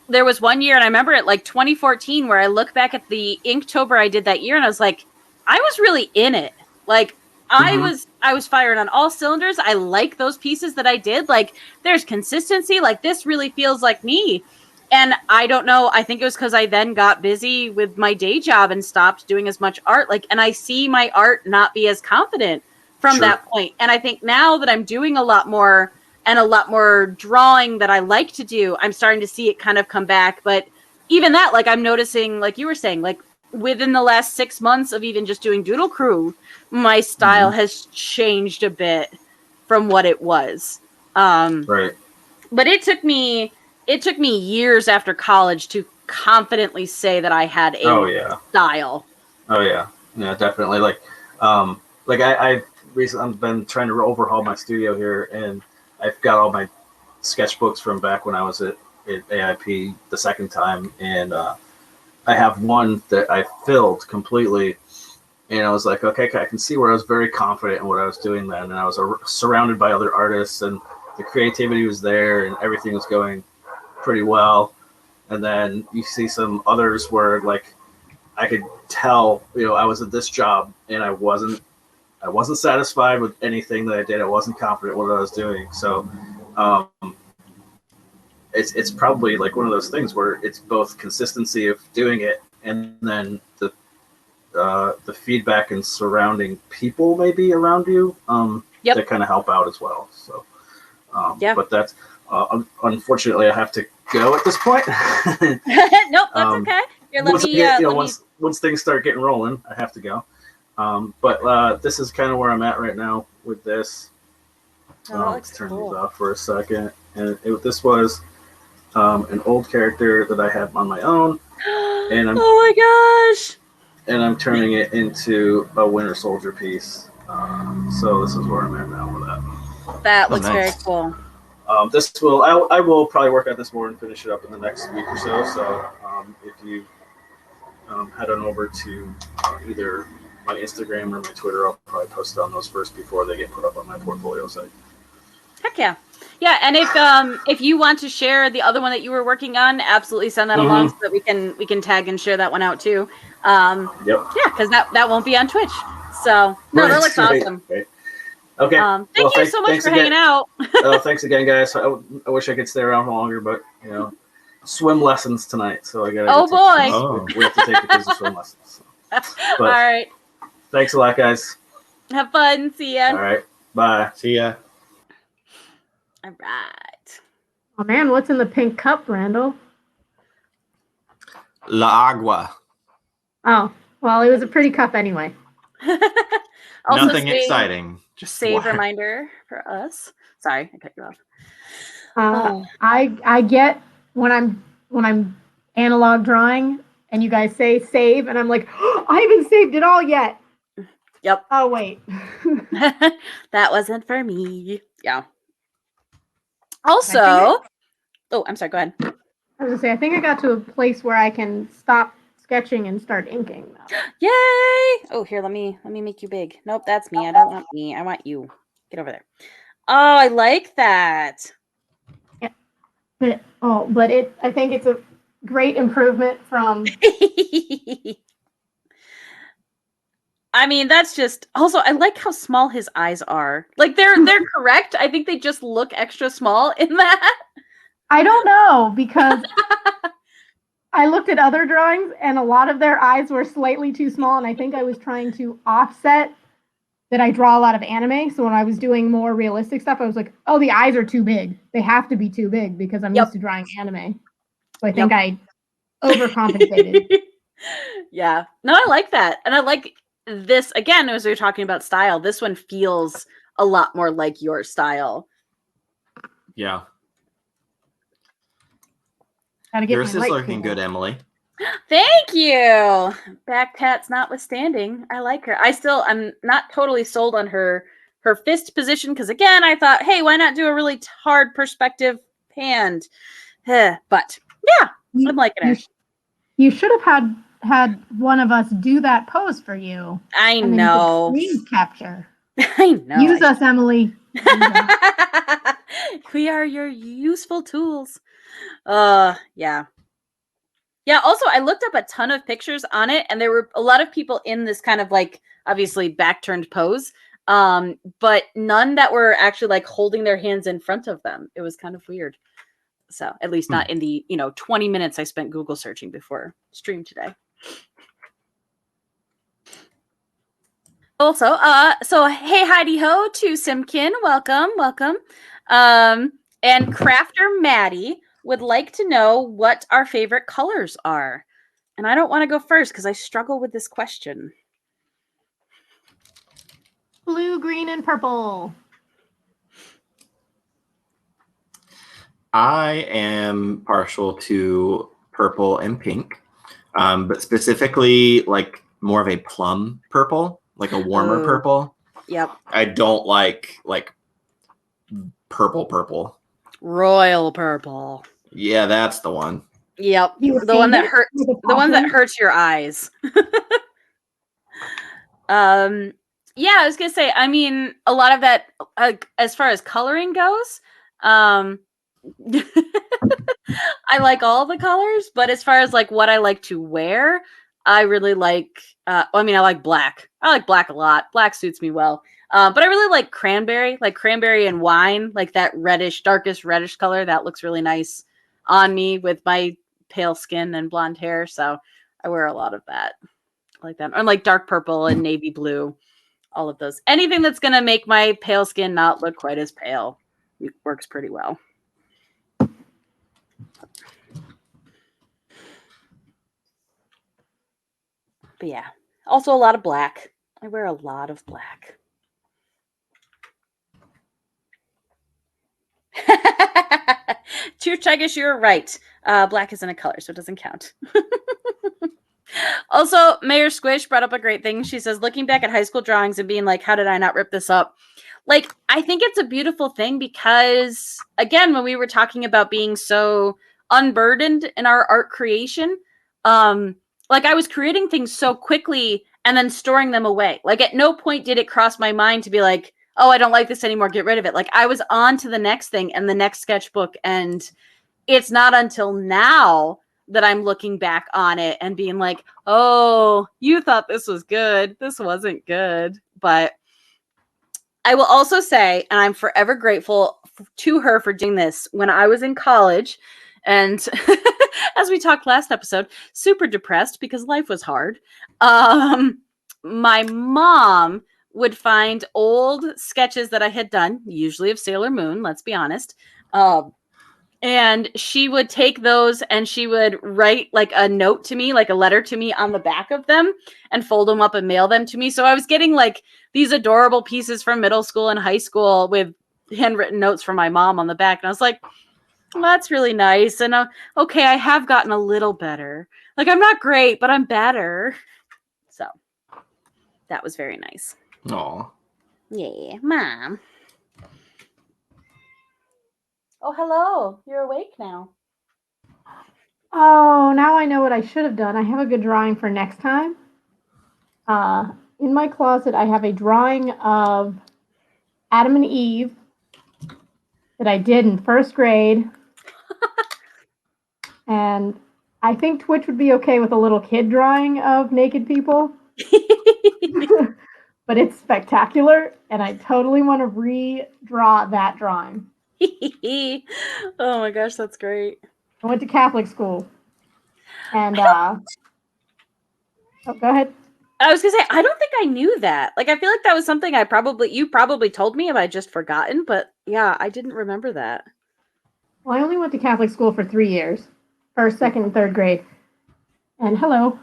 There was one year, and I remember it like 2014, where I look back at the Inktober I did that year, and I was like, I was really in it. Like, I was firing on all cylinders. I like those pieces that I did. Like, there's consistency. Like, this really feels like me. And I don't know. I think it was because I then got busy with my day job and stopped doing as much art. Like, and I see my art not be as confident from that point. And I think now that I'm doing a lot more and a lot more drawing that I like to do, I'm starting to see it kind of come back. But even that, like, I'm noticing, like you were saying, like, within the last 6 months of even just doing Doodle Crew, my style has changed a bit from what it was. Right. But it took me years after college to confidently say that I had a style. Oh yeah. Yeah, definitely. Like I've recently been trying to overhaul my studio here, and I've got all my sketchbooks from back when I was at AIP the second time, and I have one that I filled completely, and I was like, okay, I can see where I was very confident in what I was doing then, and I was surrounded by other artists, and the creativity was there, and everything was going pretty well. And then you see some others where, like, I could tell, I was at this job, and I wasn't satisfied with anything that I did. I wasn't confident in what I was doing. So it's probably like one of those things where it's both consistency of doing it, and then the the feedback and surrounding people maybe around you that kind of help out as well. So, but that's unfortunately I have to go at this point. Nope, that's okay. Here, once things start getting rolling, I have to go. But this is kind of where I'm at right now with this. Let's turn these off for a second. And this was an old character that I have on my own, and oh my gosh! And I'm turning it into a Winter Soldier piece. So this is where I'm at now with that. That looks very cool. I will probably work on this more and finish it up in the next week or so. So if you head on over to either my Instagram or my Twitter, I'll probably post it on those first before they get put up on my portfolio site. Heck yeah. Yeah, and if you want to share the other one that you were working on, absolutely send that along so that we can tag and share that one out too. Yeah, because that won't be on Twitch. So that looks awesome. Right. Okay. Thank you so much for hanging out. Thanks again, guys. I wish I could stay around longer, but swim lessons tonight, so I gotta. Oh boy. We have to take the kids to swim lessons. So. All right. Thanks a lot, guys. Have fun. See ya. All right. Bye. See ya. All right. Oh man, what's in the pink cup, Randall? La agua. Oh, well, it was a pretty cup anyway. Also, nothing exciting. Just save reminder for us. Sorry, I cut you off. I get when I'm analog drawing and you guys say save and I'm like, oh, I haven't saved it all yet. Yep. Oh wait. That wasn't for me. Yeah. Also, I'm sorry, go ahead. I was gonna say, I think I got to a place where I can stop sketching and start inking now. Yay! Oh, here, let me make you big. Nope, that's me. I don't want me. I want you. Get over there. Oh, I like that. Yeah. But I think it's a great improvement from I mean, that's just also I like how small his eyes are. Like they're correct. I think they just look extra small in that. I don't know because I looked at other drawings and a lot of their eyes were slightly too small, and I think I was trying to offset that I draw a lot of anime. So when I was doing more realistic stuff, I was like, oh, the eyes are too big. They have to be too big because I'm used to drawing anime. So I think I overcompensated. Yeah. No, I like that. And I like this, again, as we were talking about style, this one feels a lot more like your style. Yeah. Yours is looking good, Emily. Thank you. Back tats notwithstanding, I like her. I'm not totally sold on her fist position because, again, I thought, hey, why not do a really hard perspective hand? But yeah, I'm liking her. You should have had one of us do that pose for you. I know. Screen capture. I know. Use us, Emily. We are your useful tools. Yeah. Yeah, also I looked up a ton of pictures on it and there were a lot of people in this kind of like obviously back-turned pose. But none that were actually like holding their hands in front of them. It was kind of weird. So, at least not in the, 20 minutes I spent Google searching before stream today. Also, so hey Heidi Ho to Simkin, welcome. And Crafter Maddie would like to know what our favorite colors are. And I don't want to go first because I struggle with this question. Blue, green, and purple. I am partial to purple and pink, but specifically like more of a plum purple, like a warmer purple. Yep. I don't like purple. Royal purple. Yeah, that's the one. Yep. The one that hurts. The one that hurts your eyes. Yeah, I was gonna say. I mean, a lot of that, as far as coloring goes, I like all the colors, but as far as like what I like to wear, I really like. I like black. I like black a lot. Black suits me well. But I really like cranberry and wine, like that darkest reddish color. That looks really nice on me with my pale skin and blonde hair. So I wear a lot of that. like that. Or like dark purple and navy blue. All of those. Anything that's going to make my pale skin not look quite as pale works pretty well. But yeah, also a lot of black. I wear a lot of black. Cheers, you're right. Black isn't a color, so it doesn't count. Also, Mayor Squish brought up a great thing. She says, looking back at high school drawings and being like, how did I not rip this up? Like, I think it's a beautiful thing because, again, when we were talking about being so unburdened in our art creation, like I was creating things so quickly and then storing them away. Like, at no point did it cross my mind to be like, oh, I don't like this anymore, get rid of it. Like, I was on to the next thing and the next sketchbook. And it's not until now that I'm looking back on it and being like, oh, you thought this was good. This wasn't good. But I will also say, and I'm forever grateful to her for doing this when I was in college. And as we talked last episode, super depressed because life was hard. My mom would find old sketches that I had done, usually of Sailor Moon, let's be honest. And she would take those and she would write like a note to me, like a letter to me on the back of them and fold them up and mail them to me. So I was getting like these adorable pieces from middle school and high school with handwritten notes from my mom on the back. And I was like, well, that's really nice. And okay, I have gotten a little better. Like, I'm not great, but I'm better. So that was very nice. Aw. Yeah, Mom. Oh, hello. You're awake now. Oh, now I know what I should have done. I have a good drawing for next time. In my closet, I have a drawing of Adam and Eve that I did in first grade. And I think Twitch would be okay with a little kid drawing of naked people. But it's spectacular, and I totally want to redraw that drawing. Oh my gosh, that's great. I went to Catholic school. And, oh, go ahead. I was gonna say, I don't think I knew that. Like, I feel like that was something you probably told me, and I just forgotten. But yeah, I didn't remember that. Well, I only went to Catholic school for 3 years, first, second, and third grade. And hello.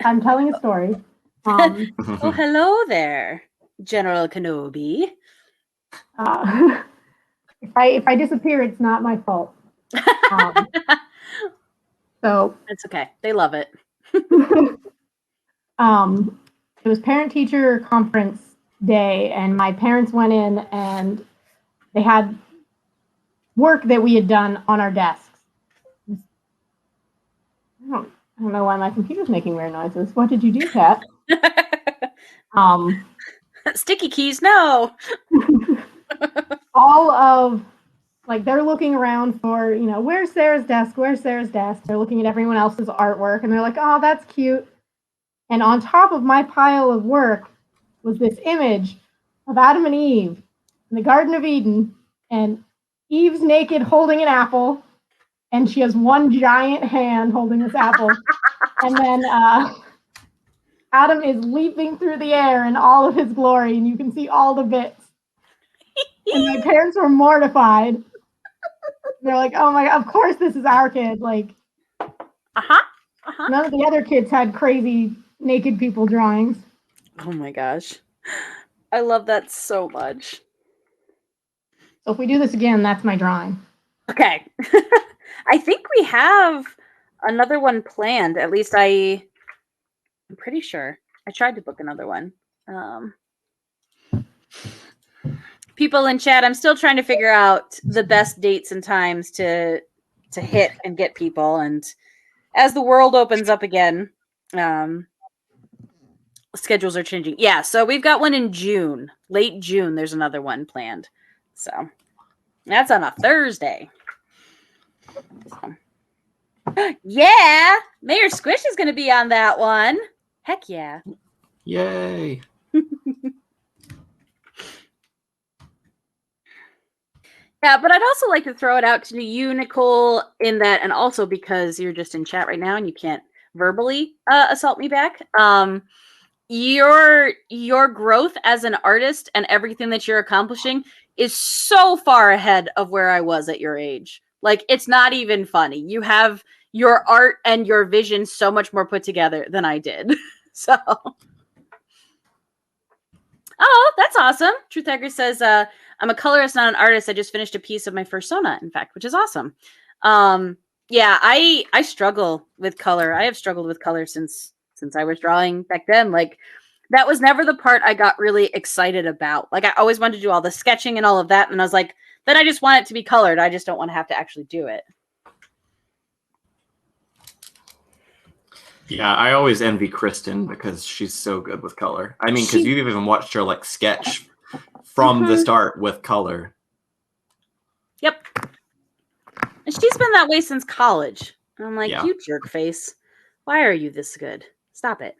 I'm telling a story. Oh, hello there, General Kenobi. If I disappear, it's not my fault. So it's okay. They love it. It was parent-teacher conference day, and my parents went in and they had work that we had done on our desks. I don't know why my computer's making weird noises. What did you do, Kat? Sticky keys, no. All of, like, they're looking around for, where's Sarah's desk? Where's Sarah's desk? They're looking at everyone else's artwork, and they're like, oh, that's cute. And on top of my pile of work was this image of Adam and Eve in the Garden of Eden, and Eve's naked holding an apple, and she has one giant hand holding this apple. And then Adam is leaping through the air in all of his glory, and you can see all the bits. And my parents were mortified. They're like, oh my God, of course this is our kid. Like, none of the other kids had crazy naked people drawings. Oh my gosh. I love that so much. So if we do this again, that's my drawing. Okay. I think we have another one planned. At least I'm pretty sure. I tried to book another one. People in chat, I'm still trying to figure out the best dates and times to hit and get people. And as the world opens up again, schedules are changing. Yeah, so we've got one in June. Late June, there's another one planned. So that's on a Thursday. So. Yeah! Mayor Squish is going to be on that one. Heck yeah. Yay. Yeah, but I'd also like to throw it out to you, Nicole, in that, and also because you're just in chat right now and you can't verbally assault me back. Your growth as an artist and everything that you're accomplishing is so far ahead of where I was at your age. Like, it's not even funny. You have your art and your vision so much more put together than I did. So, oh, that's awesome. Truth Tiger says, I'm a colorist, not an artist. I just finished a piece of my first sonnet, in fact, which is awesome. Yeah, I struggle with color. I have struggled with color since I was drawing back then. Like, that was never the part I got really excited about. Like, I always wanted to do all the sketching and all of that, and I was like, then I just want it to be colored. I just don't want to have to actually do it. Yeah, I always envy Kristen because she's so good with color. I mean, because you've even watched her like sketch from the start with color. Yep. And she's been that way since college. And I'm like, Yeah. you jerk face. Why are you this good? Stop it.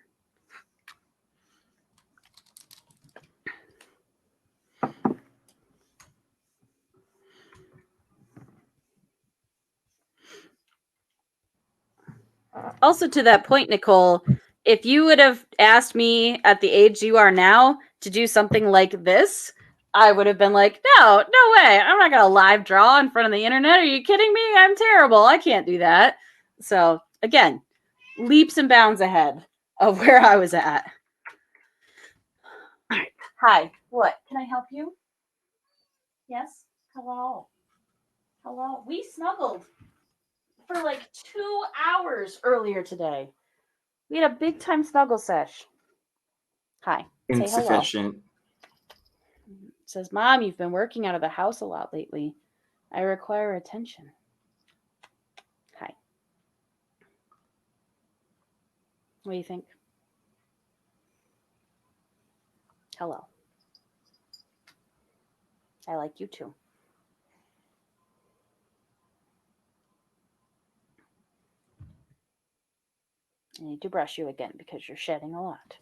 Also, to that point, Nicole, if you would have asked me at the age you are now to do something like this, I would have been like, no way. I'm not going to live draw in front of the internet. Are you kidding me? I'm terrible. I can't do that. So, again, leaps and bounds ahead of where I was at. All right. Hi. What? Can I help you? Yes. Hello. Hello. We snuggled for like 2 hours earlier today. We had a big time snuggle sesh. Hi. Insufficient. Say hello. Says, Mom, you've been working out of the house a lot lately. I require attention. Hi. What do you think? Hello. I like you too. I need to brush you again because you're shedding a lot.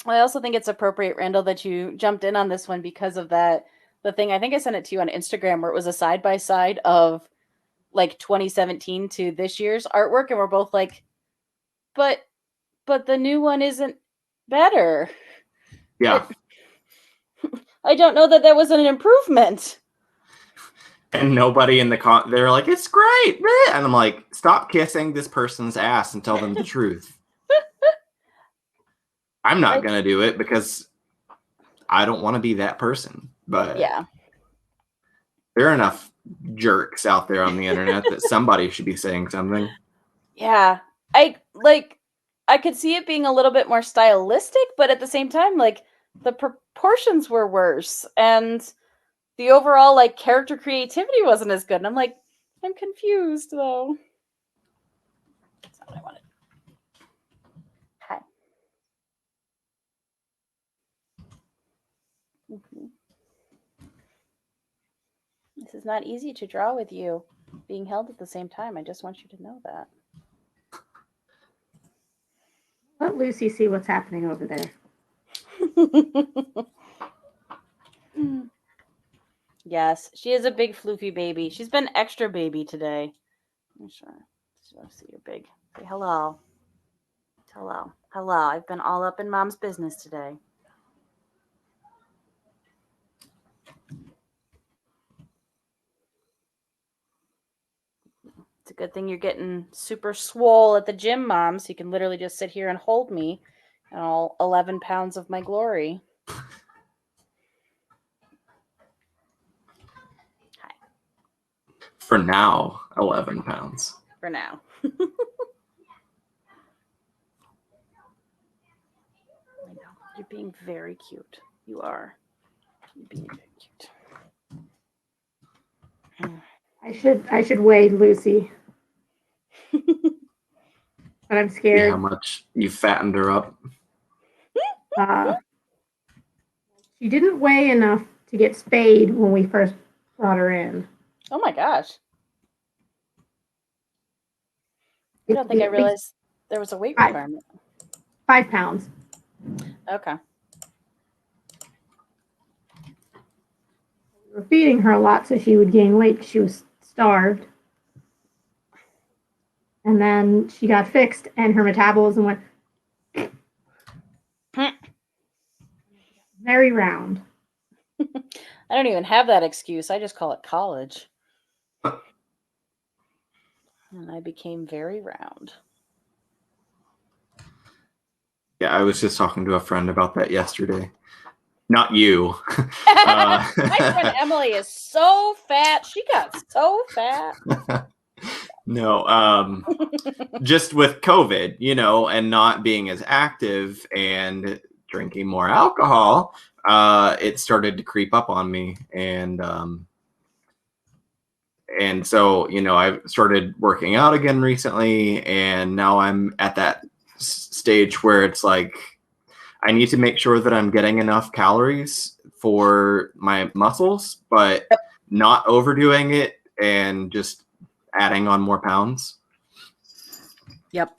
I also think it's appropriate, Randall, that you jumped in on this one because of the thing. I think I sent it to you on Instagram where it was a side-by-side of like 2017 to this year's artwork, and we're both like, but the new one isn't better. Yeah. I don't know that was an improvement. And nobody in the they're like, it's great. And I'm like, stop kissing this person's ass and tell them the truth. I'm not going to do it because I don't want to be that person. But yeah, there are enough jerks out there on the internet that somebody should be saying something. Yeah. I could see it being a little bit more stylistic, but at the same time, like, the proportions were worse and the overall like character creativity wasn't as good. And I'm like, I'm confused though. That's not what I wanted. Hi. This is not easy to draw with you being held at the same time. I just want you to know that. Let Lucy see what's happening over there. Yes, she is a big floofy baby. She's been extra baby today. I'm sure. She wants to see your big. Say hello. Hello. Hello. I've been all up in Mom's business today. It's a good thing you're getting super swole at the gym, Mom, so you can literally just sit here and hold me and all 11 pounds of my glory. Hi. For now, 11 pounds. For now. I know. You're being very cute. You are. You're being very cute. I should weigh Lucy. But I'm See scared. how much you fattened her up. She didn't weigh enough to get spayed when we first brought her in. Oh my gosh. I don't think I realized there was a weight requirement. 5 pounds. Okay. We were feeding her a lot so she would gain weight because she was starved. And then she got fixed and her metabolism went very round. I don't even have that excuse. I just call it college. And I became very round. Yeah, I was just talking to a friend about that yesterday. Not you. My friend Emily is so fat. She got so fat. No, just with COVID, you know, and not being as active and drinking more alcohol, it started to creep up on me. And so, you know, I started working out again recently, and now I'm at that stage where it's like, I need to make sure that I'm getting enough calories for my muscles, but not overdoing it and just adding on more pounds. Yep.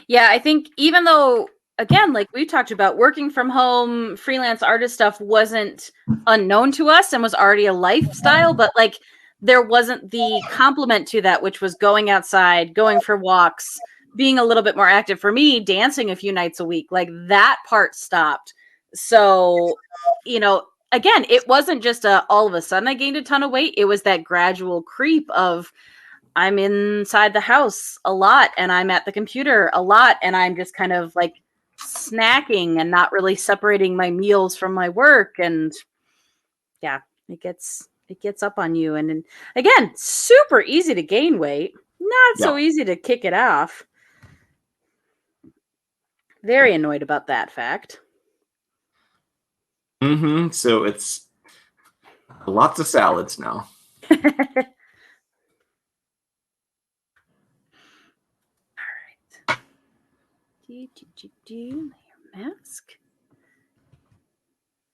Yeah, I think even though, again, like we talked about, working from home, freelance artist stuff wasn't unknown to us and was already a lifestyle, but like there wasn't the complement to that, which was going outside, going for walks, being a little bit more active. For me, dancing a few nights a week, like that part stopped. So, you know, again, it wasn't just all of a sudden I gained a ton of weight. It was that gradual creep of I'm inside the house a lot and I'm at the computer a lot and I'm just kind of like snacking and not really separating my meals from my work. And yeah, it gets up on you. And again, super easy to gain weight, not so easy to kick it off. Very annoyed about that fact. So it's lots of salads now. Your mask.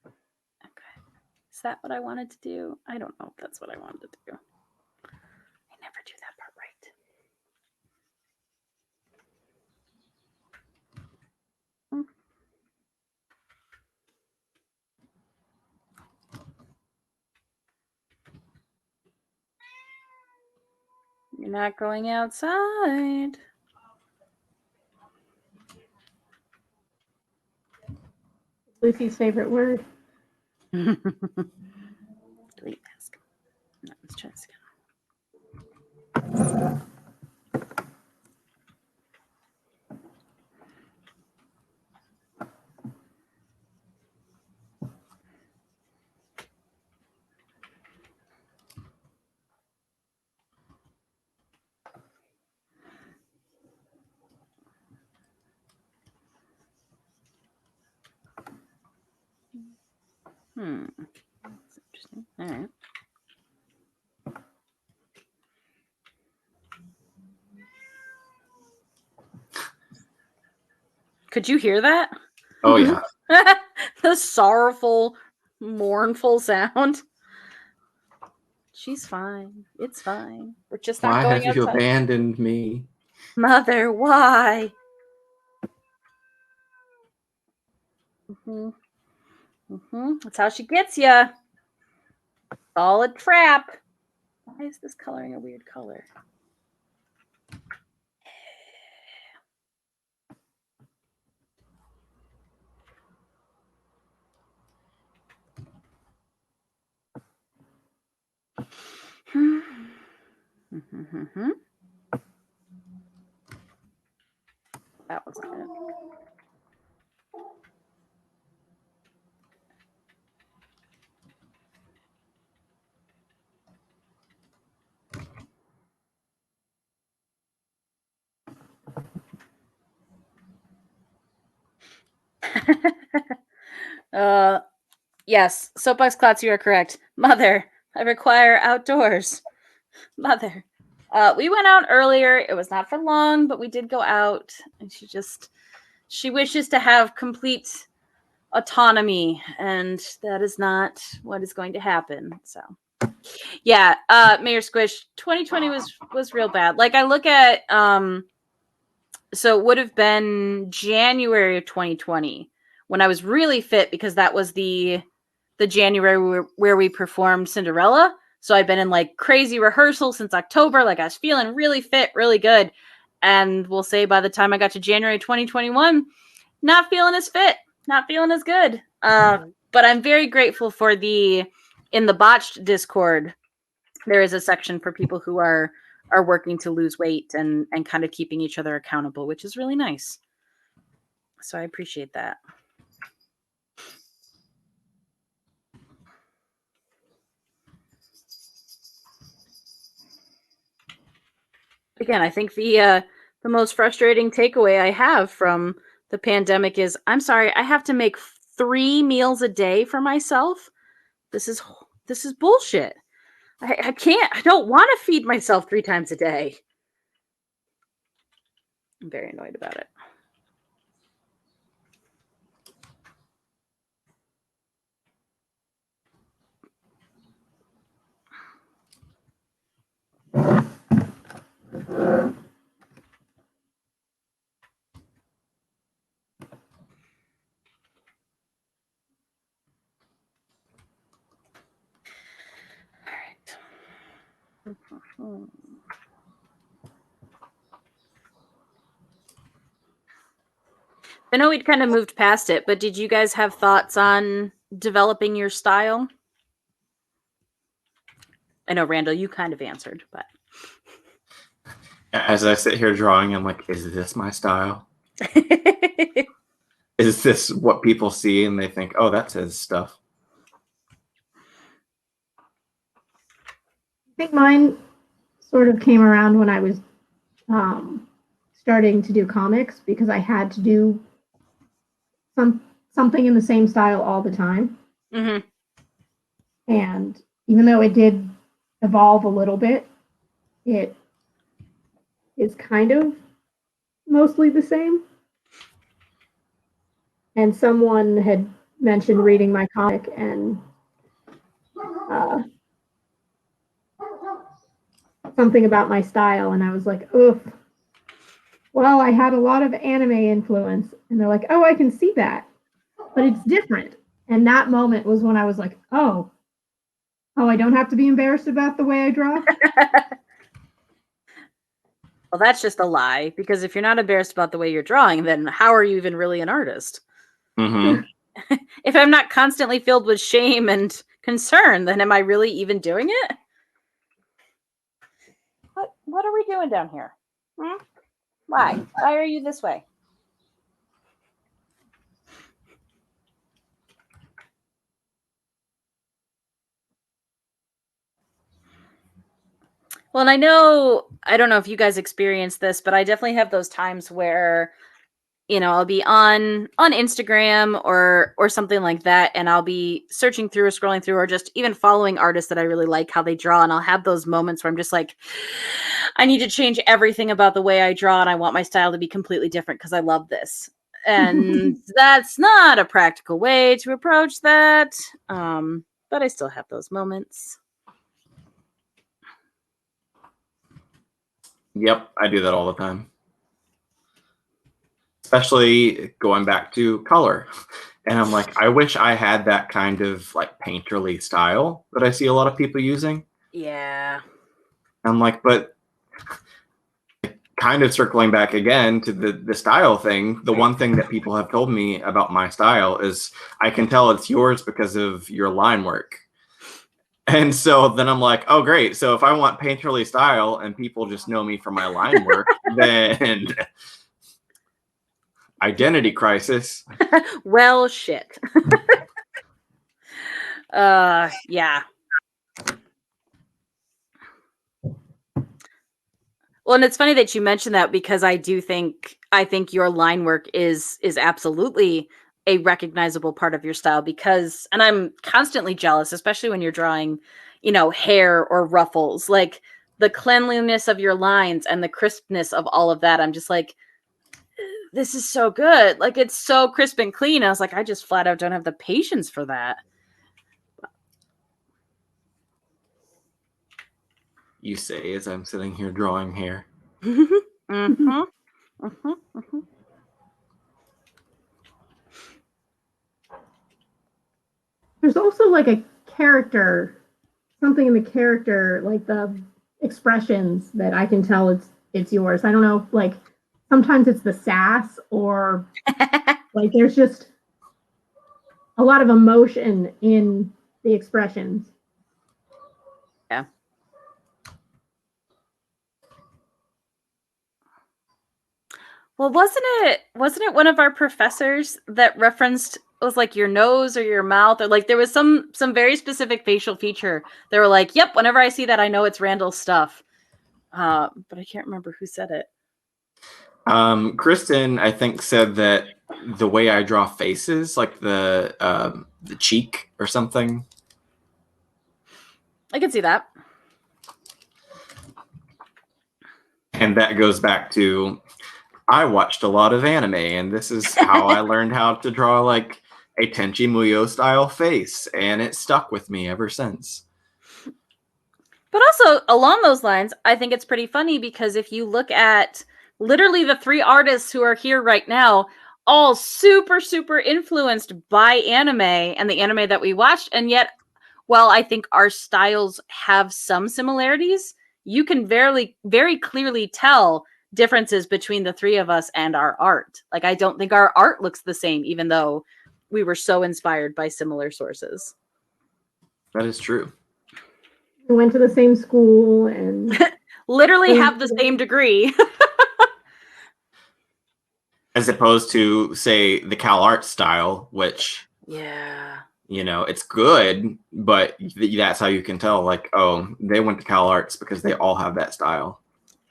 Okay. Is that what I wanted to do? I don't know if that's what I wanted to do. I never do that part right. You're not going outside. Lucy's favorite word. Delete mask. No, let's try this again. That's interesting. All right. Could you hear that? Oh, yeah. The sorrowful, mournful sound. She's fine. It's fine. We're just not Why going have you outside. abandoned me? Mother, why? That's how she gets you. All a trap. Why is this coloring a weird color? That wasn't it. Yes, Soapbox Klotz, you are correct. Mother, I require outdoors. Mother. We went out earlier. It was not for long, but we did go out. And she wishes to have complete autonomy, and that is not what is going to happen. So Yeah, Mayor Squish, 2020 was real bad. Like I look at so it would have been January of 2020 when I was really fit because that was the January where we performed Cinderella. So I'd been in like crazy rehearsal since October. Like I was feeling really fit, really good. And we'll say by the time I got to January 2021, not feeling as fit, not feeling as good. But I'm very grateful for in the botched Discord, there is a section for people who are working to lose weight and kind of keeping each other accountable, which is really nice. So I appreciate that. Again, I think the most frustrating takeaway I have from the pandemic is, I'm sorry, I have to make 3 meals a day for myself. This is bullshit. I can't. I don't want to feed myself 3 times a day. I'm very annoyed about it. I know we'd kind of moved past it, but did you guys have thoughts on developing your style? I know, Randall, you kind of answered, but As I sit here drawing, I'm like, is this my style? Is this what people see and they think, oh, that's his stuff? I think mine sort of came around when I was starting to do comics because I had to do something in the same style all the time. Mm-hmm. And even though it did evolve a little bit, it is kind of mostly the same. And someone had mentioned reading my comic and something about my style, and I was like, oof. Well, I had a lot of anime influence, and they're like, oh, I can see that, but it's different. And that moment was when I was like, oh, I don't have to be embarrassed about the way I draw. Well, that's just a lie, because if you're not embarrassed about the way you're drawing, then how are you even really an artist? Mm-hmm. If I'm not constantly filled with shame and concern, then am I really even doing it? What are we doing down here? Why are you this way? Well, and I don't know if you guys experience this, but I definitely have those times where, I'll be on Instagram or something like that, and I'll be searching through or scrolling through or just even following artists that I really like how they draw, and I'll have those moments where I'm just like, I need to change everything about the way I draw, and I want my style to be completely different because I love this. And that's not a practical way to approach that, but I still have those moments. Yep, I do that all the time. Especially going back to color. And I'm like, I wish I had that kind of like painterly style that I see a lot of people using. Yeah. I'm like, but kind of circling back again to the style thing, the one thing that people have told me about my style is I can tell it's yours because of your line work. And so then I'm like, oh, great. So if I want painterly style and people just know me for my line work, then identity crisis. Well, shit. Yeah. Well, and it's funny that you mentioned that because I think your line work is absolutely a recognizable part of your style because, and I'm constantly jealous, especially when you're drawing, hair or ruffles, like the cleanliness of your lines and the crispness of all of that. I'm just like, this is so good. Like it's so crisp and clean. I was like, I just flat out don't have the patience for that. you say as I'm sitting here drawing hair. Mm-hmm. Mm-hmm. Mm-hmm. There's also like a character, something in the character, like the expressions that I can tell it's yours. I don't know, like sometimes it's the sass or like there's just a lot of emotion in the expressions. Yeah. Well, wasn't it one of our professors that referenced it was like your nose or your mouth, or like there was some very specific facial feature. They were like, "Yep, whenever I see that, I know it's Randall's stuff." But I can't remember who said it. Kristen, I think, said that the way I draw faces, like the cheek or something. I can see that. And that goes back to I watched a lot of anime, and this is how I learned how to draw like a Tenchi Muyo style face, and it stuck with me ever since. But also along those lines, I think it's pretty funny because if you look at literally the three artists who are here right now, all super, super influenced by anime and the anime that we watched, and yet, while I think our styles have some similarities, you can very, very clearly tell differences between the three of us and our art. Like, I don't think our art looks the same, even though we were so inspired by similar sources. That is true. We went to the same school and literally have the same degree. As opposed to, say, the Cal Art style, which, yeah, you know, it's good, but that's how you can tell, like, oh, they went to Cal Arts because they all have that style.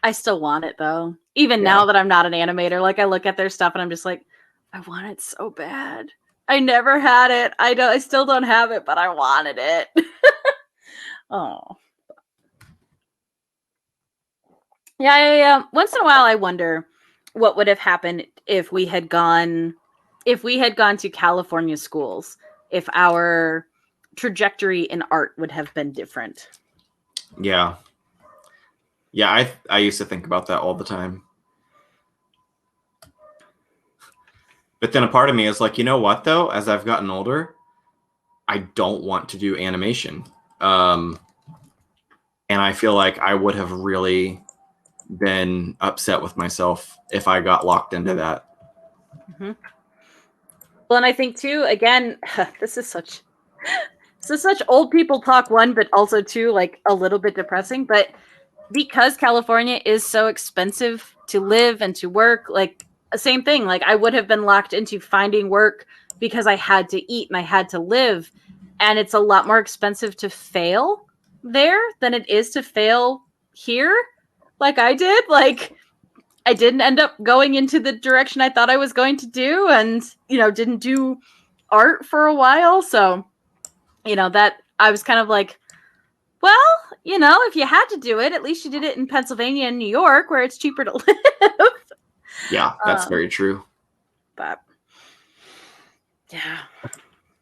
I still want it, though. Even now that I'm not an animator, like, I look at their stuff and I'm just like, I want it so bad. I never had it. I still don't have it, but I wanted it. Oh. Yeah. Once in a while I wonder what would have happened if we had gone to California schools, if our trajectory in art would have been different. Yeah. Yeah, I used to think about that all the time. But then a part of me is like, you know what, though? As I've gotten older, I don't want to do animation. And I feel like I would have really been upset with myself if I got locked into that. Mm-hmm. Well, and I think, too, again, this is such old people talk, one, but also, two, like, a little bit depressing. But because California is so expensive to live and to work, like, same thing. Like, I would have been locked into finding work because I had to eat and I had to live. And it's a lot more expensive to fail there than it is to fail here. Like I did. Like, I didn't end up going into the direction I thought I was going to do, and, didn't do art for a while. So, that I was kind of like, well, if you had to do it, at least you did it in Pennsylvania and New York, where it's cheaper to live. Yeah, that's very true. But yeah.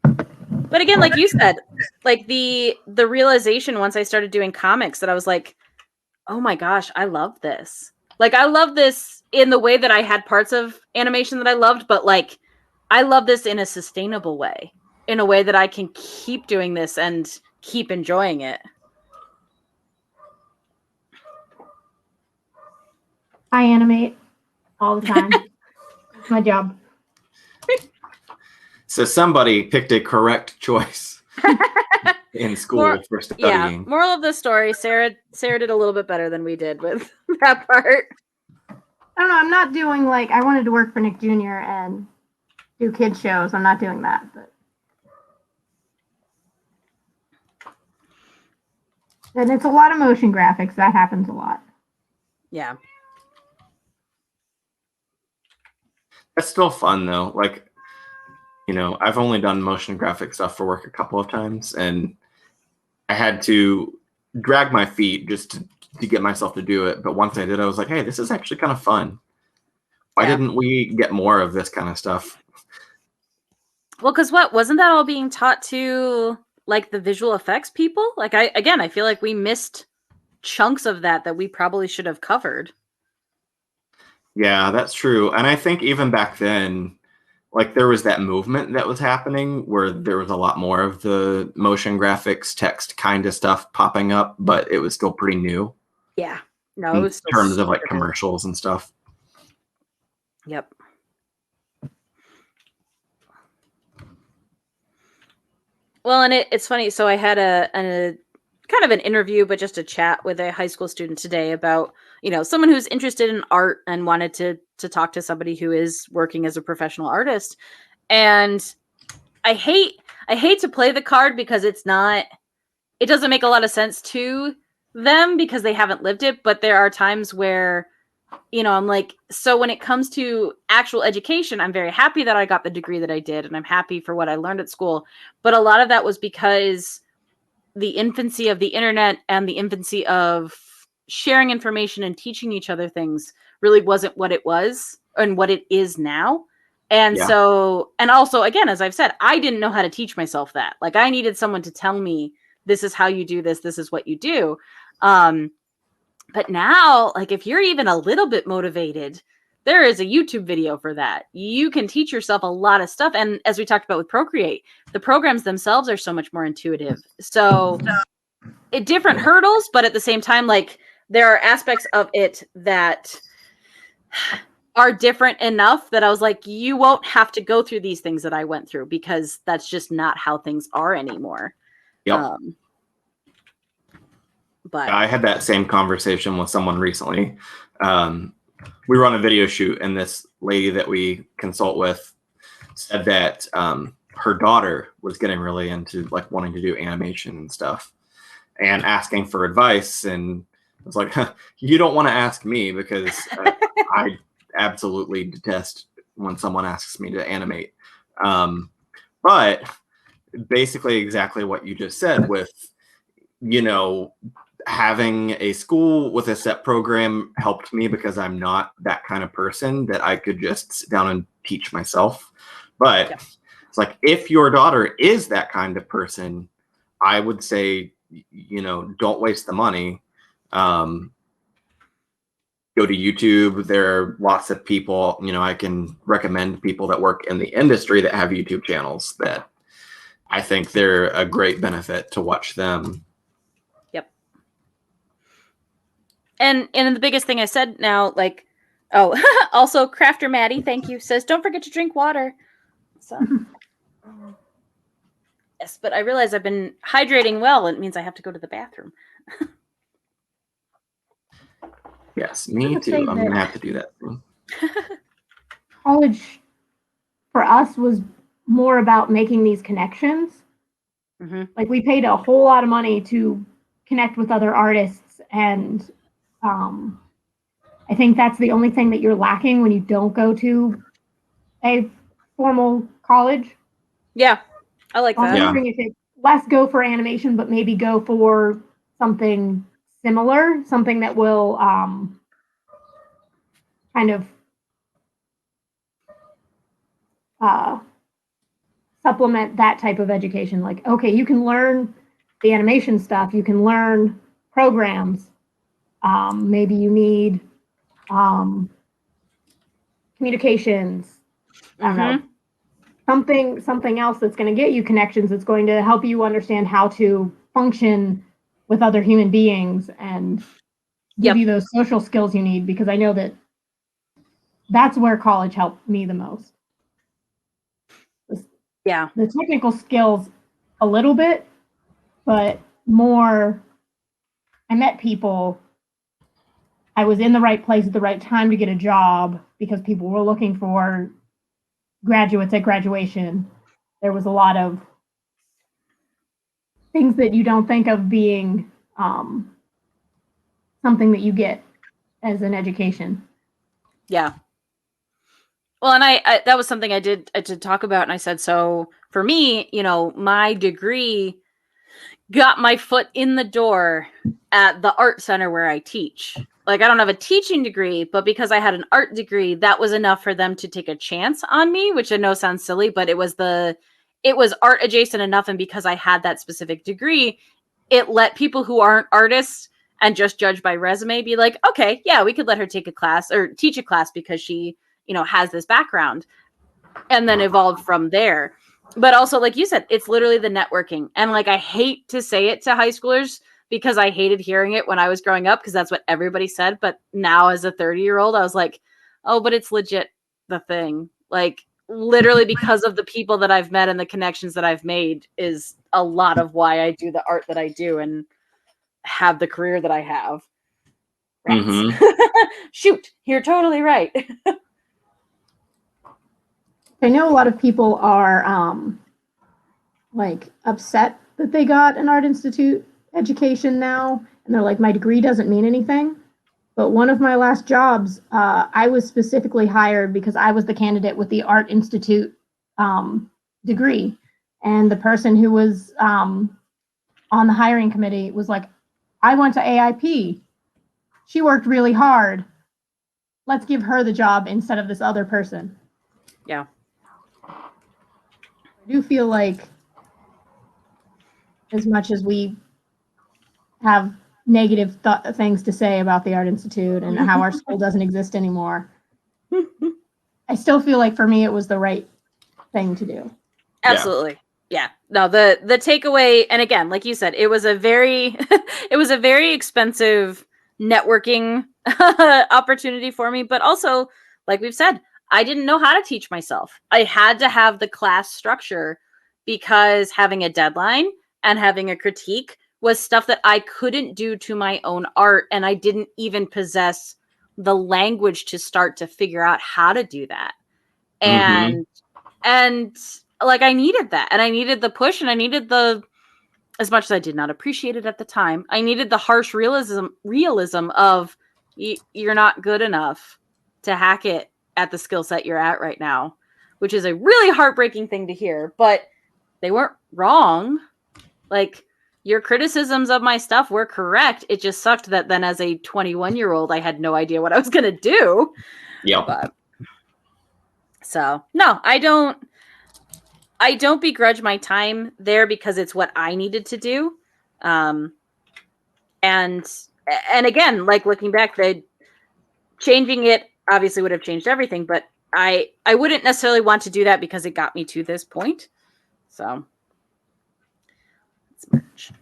But again, like you said, like the realization once I started doing comics that I was like, oh my gosh, I love this. Like, I love this in the way that I had parts of animation that I loved, but like, I love this in a sustainable way, in a way that I can keep doing this and keep enjoying it. I animate all the time. It's my job. So somebody picked a correct choice in school for studying. Yeah, moral of the story, Sarah did a little bit better than we did with that part. I don't know, I'm not doing, like, I wanted to work for Nick Jr. and do kids shows. I'm not doing that, but. And it's a lot of motion graphics. That happens a lot. Yeah. That's still fun, though. Like, I've only done motion graphic stuff for work a couple of times, and I had to drag my feet just to get myself to do it. But once I did, I was like, hey, this is actually kind of fun. Why didn't we get more of this kind of stuff? Well, because wasn't that all being taught to, like, the visual effects people? Like, I feel like we missed chunks of that we probably should have covered. Yeah, that's true. And I think even back then, like there was that movement that was happening where there was a lot more of the motion graphics, text kind of stuff popping up, but it was still pretty new. Yeah. No, it in was still terms of like super new. commercials and stuff. Yep. Well, and it's funny. So I had a kind of an interview, but just a chat with a high school student today about, someone who's interested in art and wanted to talk to somebody who is working as a professional artist. And I hate to play the card because it doesn't make a lot of sense to them because they haven't lived it. But there are times where, I'm like, so when it comes to actual education, I'm very happy that I got the degree that I did, and I'm happy for what I learned at school. But a lot of that was because the infancy of the internet and the infancy of sharing information and teaching each other things really wasn't what it was and what it is now. And so, and also, again, as I've said, I didn't know how to teach myself that. Like, I needed someone to tell me, this is how you do this. This is what you do. But now, like, if you're even a little bit motivated, there is a YouTube video for that. You can teach yourself a lot of stuff. And as we talked about with Procreate, the programs themselves are so much more intuitive. So different hurdles, but at the same time, like, there are aspects of it that are different enough that I was like, you won't have to go through these things that I went through because that's just not how things are anymore. Yep. But I had that same conversation with someone recently. We were on a video shoot, and this lady that we consult with said that her daughter was getting really into like wanting to do animation and stuff and asking for advice. And I was like, you don't want to ask me because I absolutely detest when someone asks me to animate. But basically exactly what you just said with, having a school with a set program helped me because I'm not that kind of person that I could just sit down and teach myself. But it's like, if your daughter is that kind of person, I would say, don't waste the money. Go to YouTube. There are lots of people, I can recommend people that work in the industry that have YouTube channels that I think they're a great benefit to watch them. And the biggest thing I said now, like, also Crafter Maddie, thank you, says, don't forget to drink water. So, yes, but I realize I've been hydrating well. It means I have to go to the bathroom. Yes, me too. I'm going to have to do that soon. College for us was more about making these connections. Mm-hmm. Like, we paid a whole lot of money to connect with other artists, and I think that's the only thing that you're lacking when you don't go to a formal college. Yeah, I like that. I'm wondering if it's less go for animation, but maybe go for something similar, something that will kind of supplement that type of education. Like, okay, you can learn the animation stuff, you can learn programs. Maybe you need communications. I don't know, something else that's going to get you connections. That's going to help you understand how to function with other human beings and give you those social skills you need. Because I know that's where college helped me the most. The technical skills a little bit, but more. I met people. I was in the right place at the right time to get a job because people were looking for graduates at graduation. There was a lot of things that you don't think of being something that you get as an education. Yeah. Well, and I that was something I did talk about, and I said, so for me, my degree got my foot in the door at the art center where I teach. Like, I don't have a teaching degree, but because I had an art degree, that was enough for them to take a chance on me, which I know sounds silly, but it was art adjacent enough. And because I had that specific degree, it let people who aren't artists and just judge by resume, be like, okay, yeah, we could let her take a class or teach a class because she, has this background, and then evolved from there. But also, like you said, it's literally the networking. And like, I hate to say it to high schoolers because I hated hearing it when I was growing up because that's what everybody said. But now as a 30-year-old, I was like, oh, but it's legit the thing. Like, literally because of the people that I've met and the connections that I've made is a lot of why I do the art that I do and have the career that I have. Mm-hmm. Shoot, you're totally right. I know a lot of people are like upset that they got an art institute education now, and they're like, my degree doesn't mean anything. But one of my last jobs, I was specifically hired because I was the candidate with the art institute degree, and the person who was on the hiring committee was like, I went to AIP. She worked really hard. Let's give her the job instead of this other person. Yeah. I do feel like as much as we have negative things to say about the Art Institute and how our school doesn't exist anymore, I still feel like for me it was the right thing to do. Absolutely. Yeah. No, the takeaway, and again, like you said, it was a very expensive networking opportunity for me, but also, like we've said, I didn't know how to teach myself. I had to have the class structure because having a deadline and having a critique was stuff that I couldn't do to my own art, and I didn't even possess the language to start to figure out how to do that. And like, I needed that, and I needed the push, and I needed as much as I did not appreciate it at the time, I needed the harsh realism of you're not good enough to hack it at the skill set you're at right now, which is a really heartbreaking thing to hear, but they weren't wrong. Like, your criticisms of my stuff were correct. It just sucked that then as a 21-year-old, I had no idea what I was going to do. Yep. But, so, no, I don't begrudge my time there because it's what I needed to do. And again, like, looking back, changing it obviously would have changed everything, but I wouldn't necessarily want to do that because it got me to this point. So let's merge.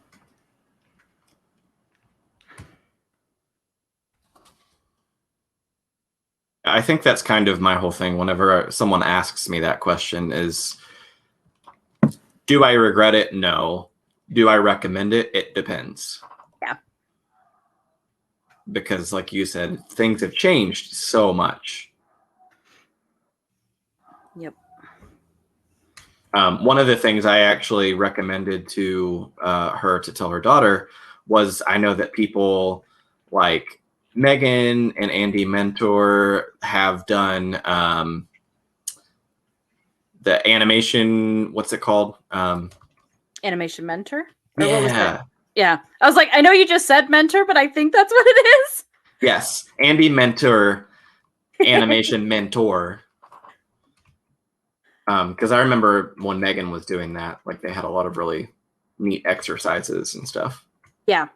I think that's kind of my whole thing whenever someone asks me that question is, do I regret it? No. Do I recommend it? It depends. Yeah. Because like you said, things have changed so much. Yep. One of the things I actually recommended to her to tell her daughter was, I know that people like Megan and Andy Mentor have done the animation, what's it called? Animation Mentor? Or what was yeah. that? Yeah. I was like, I know you just said mentor, but I think that's what it is. Yes. Andy Mentor, Animation Mentor. Because I remember when Megan was doing that, like, they had a lot of really neat exercises and stuff. Yeah.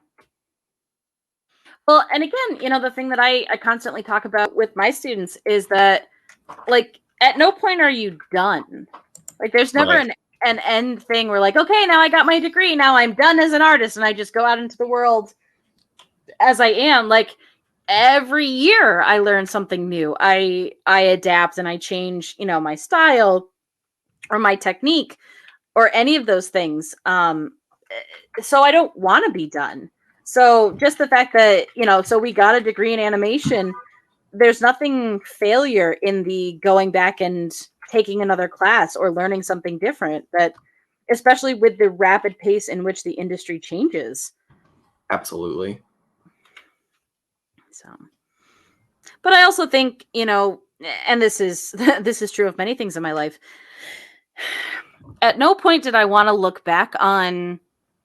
Well, and again, the thing that I constantly talk about with my students is that, like, at no point are you done. Like, there's never Right. an end thing where, like, okay, now I got my degree, now I'm done as an artist, and I just go out into the world as I am. Like, every year I learn something new. I adapt and I change, my style or my technique or any of those things. So I don't want to be done. So just the fact that, so we got a degree in animation, there's nothing failure in the going back and taking another class or learning something different, that especially with the rapid pace in which the industry changes. Absolutely. So, but I also think, and this is true of many things in my life. At no point did I want to look back on,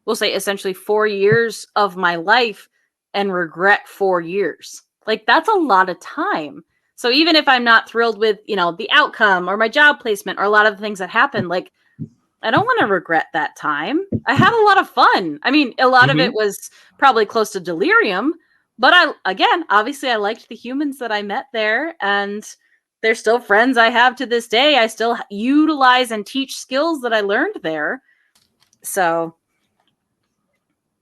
we'll say, essentially 4 years of my life and regret 4 years. Like, that's a lot of time. So even if I'm not thrilled with, the outcome or my job placement or a lot of the things that happen, like, I don't want to regret that time. I had a lot of fun. I mean, a lot of it was probably close to delirium, but obviously I liked the humans that I met there, and they're still friends I have to this day. I still utilize and teach skills that I learned there. So,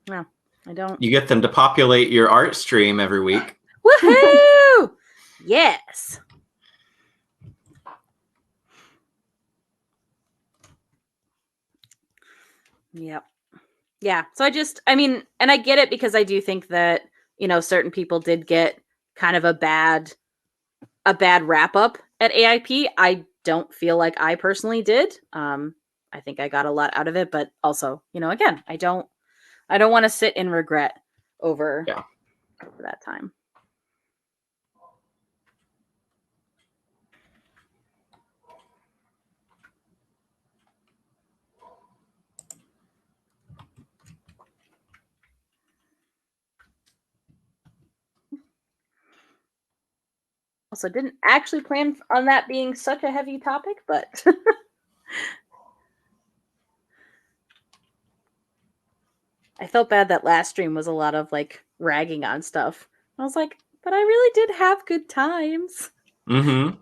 no, I don't. You get them to populate your art stream every week. Woohoo! Yes. Yep. Yeah. So and I get it, because I do think that, certain people did get kind of a bad wrap up at AIP. I don't feel like I personally did. I think I got a lot out of it, but also, again, I don't want to sit in regret over that time. Also, didn't actually plan on that being such a heavy topic, but I felt bad that last stream was a lot of like ragging on stuff. I was like, but I really did have good times. Mm-hmm.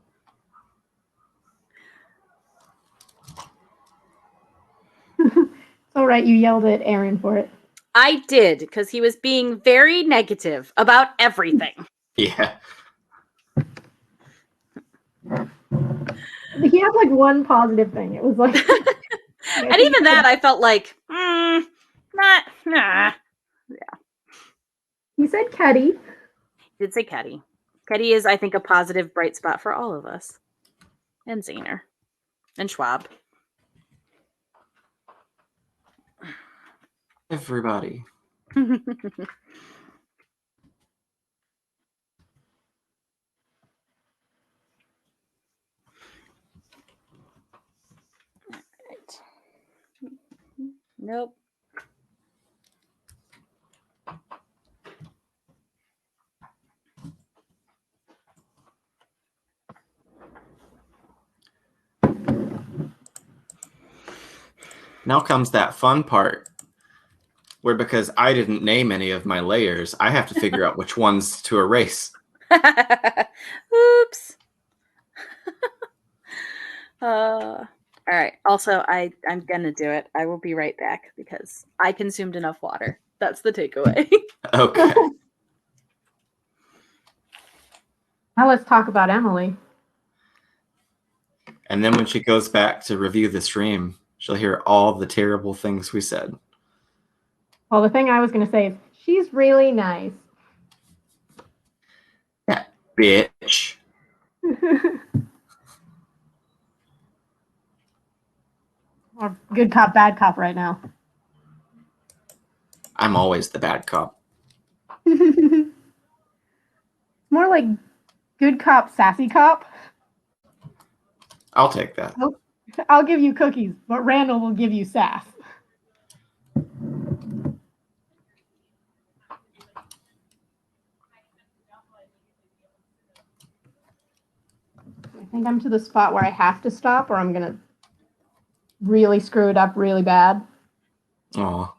It's all right. You yelled at Aaron for it. I did, because he was being very negative about everything. Yeah. He had like one positive thing. It was like, and even that, I felt like, nah. Yeah. He said Keddy. He did say Keddy. Keddy is, I think, a positive, bright spot for all of us. And Zahner. And Schwab. Everybody. Nope. Now comes that fun part, where because I didn't name any of my layers, I have to figure out which ones to erase. Oops. All right. Also, I'm gonna do it. I will be right back, because I consumed enough water. That's the takeaway. Okay. Now let's talk about Emily. And then when she goes back to review the stream, she'll hear all the terrible things we said. Well, the thing I was going to say is she's really nice. That bitch. Or good cop, bad cop right now. I'm always the bad cop. More like good cop, sassy cop. I'll take that. I'll give you cookies, but Randall will give you sass. I think I'm to the spot where I have to stop, or I'm going to really screw it up really bad. Aw.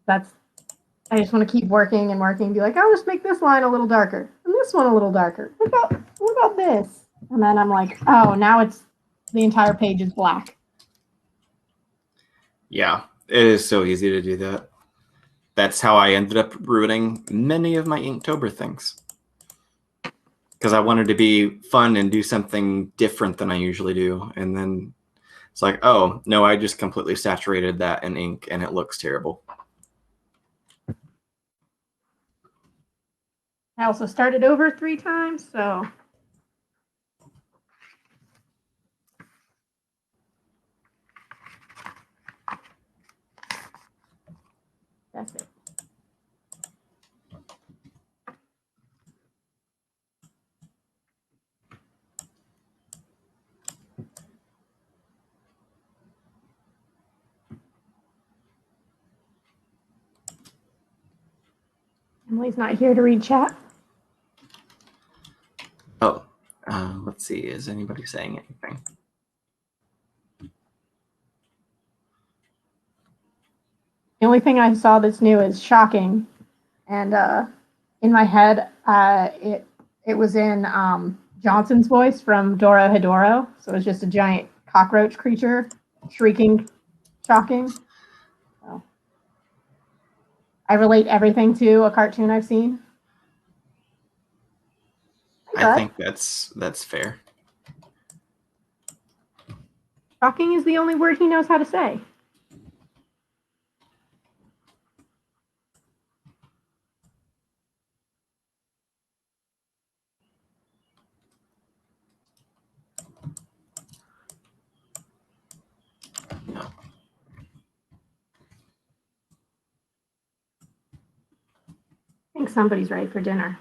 I just want to keep working and working and be like, I'll just make this line a little darker and this one a little darker. What about this? And then I'm like, oh, now it's the entire page is black. Yeah, it is so easy to do that. That's how I ended up ruining many of my Inktober things. Because I wanted to be fun and do something different than I usually do. And then it's like, oh, no, I just completely saturated that in ink and it looks terrible. I also started over 3 times, so. That's it. Emily's not here to read chat. Oh, let's see. Is anybody saying anything? The only thing I saw that's new is shocking, and in my head, it was in Johnson's voice from Doro Hedoro, so it was just a giant cockroach creature shrieking, shocking. So I relate everything to a cartoon I've seen. I think that's fair. Shocking is the only word he knows how to say. I think somebody's ready for dinner.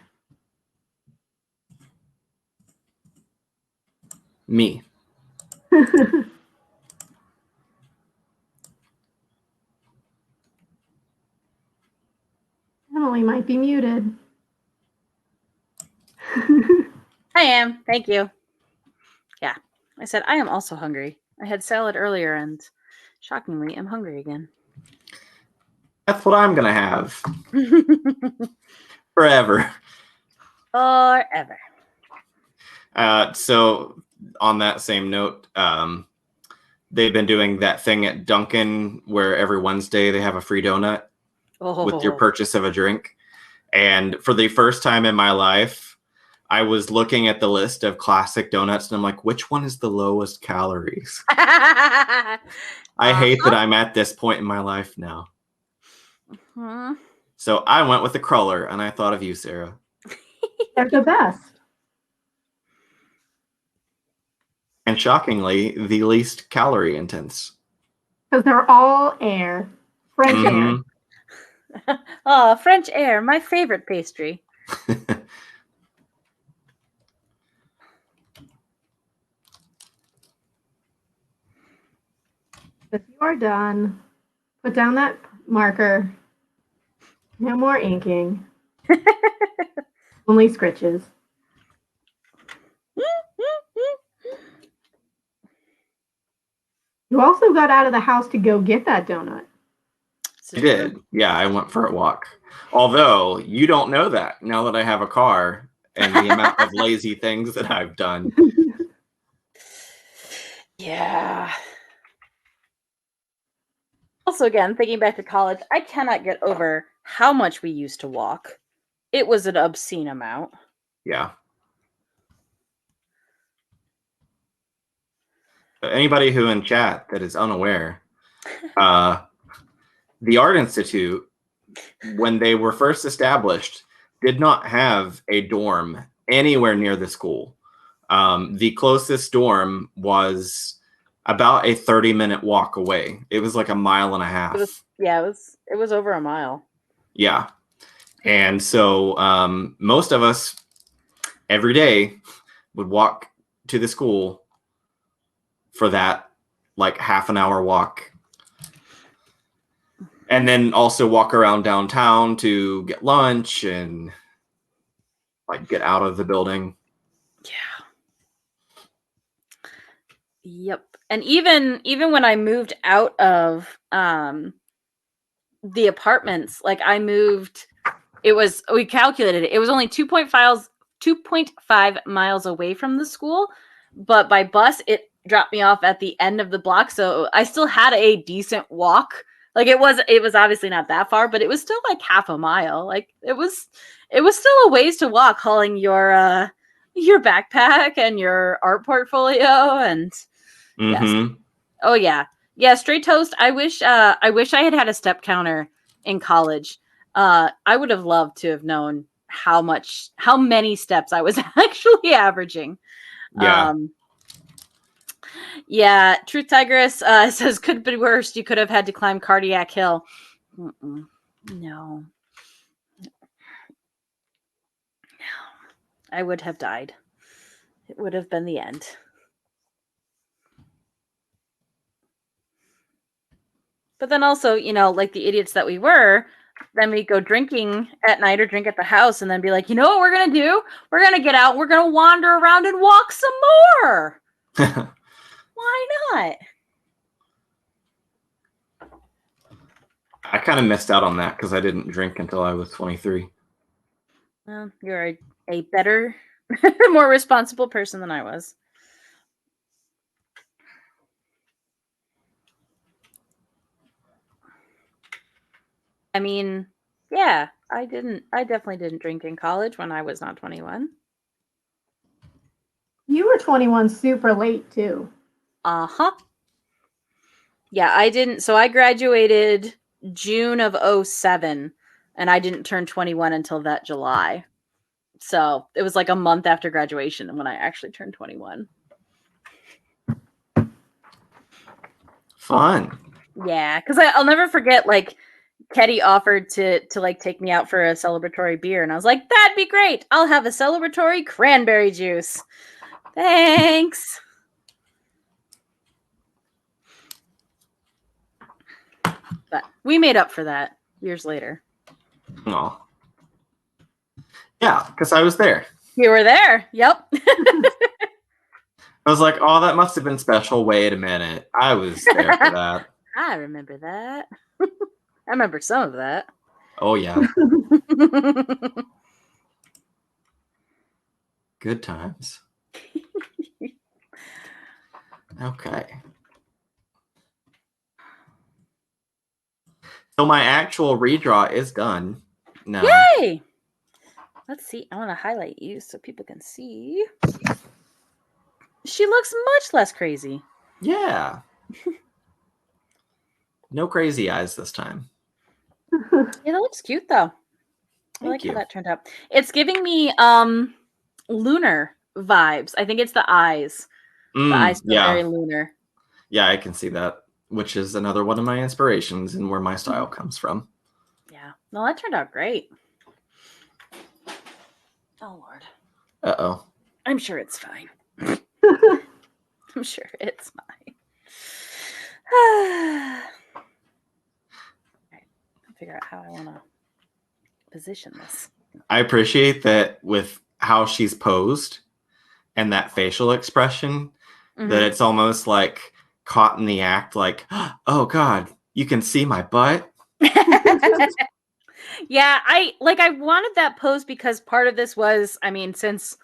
Me. Emily might be muted. I am. Thank you. Yeah. I said I am also hungry. I had salad earlier and shockingly am hungry again. That's what I'm gonna have forever. Forever. So on that same note, they've been doing that thing at Dunkin' where every Wednesday they have a free donut with your purchase of a drink. And for the first time in my life, I was looking at the list of classic donuts and I'm like, which one is the lowest calories? I hate that I'm at this point in my life now. So I went with the cruller and I thought of you, Sarah. They're the best. And shockingly, the least calorie intense. Because they're all air. French air. Oh, French air, my favorite pastry. If you are done, put down that marker. No more inking. Only scritches. You also got out of the house to go get that donut. I did. Yeah, I went for a walk. Although you don't know that now that I have a car and the amount of lazy things that I've done. Yeah. Also, again, thinking back to college, I cannot get over how much we used to walk. It was an obscene amount. Yeah. Anybody who in chat that is unaware, the Art Institute, when they were first established, did not have a dorm anywhere near the school. The closest dorm was about a 30-minute walk away. It was like a mile and a half. It was over a mile. Yeah. And so most of us every day would walk to the school for that like half an hour walk. And then also walk around downtown to get lunch and like get out of the building. Yeah. Yep. And even when I moved out of the apartments, like I moved, we calculated it was only 2.5 miles away from the school, but by bus it dropped me off at the end of the block, so I still had a decent walk. Like it was obviously not that far, but it was still like half a mile. Like it was still a ways to walk, hauling your backpack and your art portfolio and yes. Oh yeah. Yeah, straight toast. I wish I had a step counter in college. I would have loved to have known how many steps I was actually averaging. Yeah. Yeah, Truth Tigress says could be worse. You could have had to climb Cardiac Hill. No. I would have died. It would have been the end. But then also, like the idiots that we were, then we go drinking at night or drink at the house and then be like, you know what we're going to do? We're going to get out and we're going to wander around and walk some more. Why not? I kind of missed out on that because I didn't drink until I was 23. Well, you're a better, more responsible person than I was. I mean, yeah, I definitely didn't drink in college when I was not 21. You were 21 super late too. Uh-huh. Yeah, I didn't. So I graduated June of 07, and I didn't turn 21 until that July. So it was like a month after graduation when I actually turned 21. Fun. Yeah, because I'll never forget, like, Ketty offered to like take me out for a celebratory beer, and I was like, that'd be great. I'll have a celebratory cranberry juice. Thanks. But we made up for that years later. Oh. Yeah, because I was there. You were there. Yep. I was like, oh, that must have been special. Wait a minute. I was there for that. I remember that. I remember some of that. Oh, yeah. Good times. Okay. So my actual redraw is done now. Yay! Let's see. I want to highlight you so people can see. She looks much less crazy. Yeah. No crazy eyes this time. Yeah, that looks cute though. I like how that turned out. It's giving me lunar vibes. I think it's the eyes. The eyes feel very lunar. Yeah, I can see that, which is another one of my inspirations and where my style comes from. Yeah. No, that turned out great. Oh, Lord. Uh-oh. I'm sure it's fine. I'm sure it's fine. I'll figure out how I want to position this. I appreciate that with how she's posed and that facial expression, that it's almost like caught in the act, like, oh, God, you can see my butt. Yeah, I wanted that pose because part of this was, I mean, since,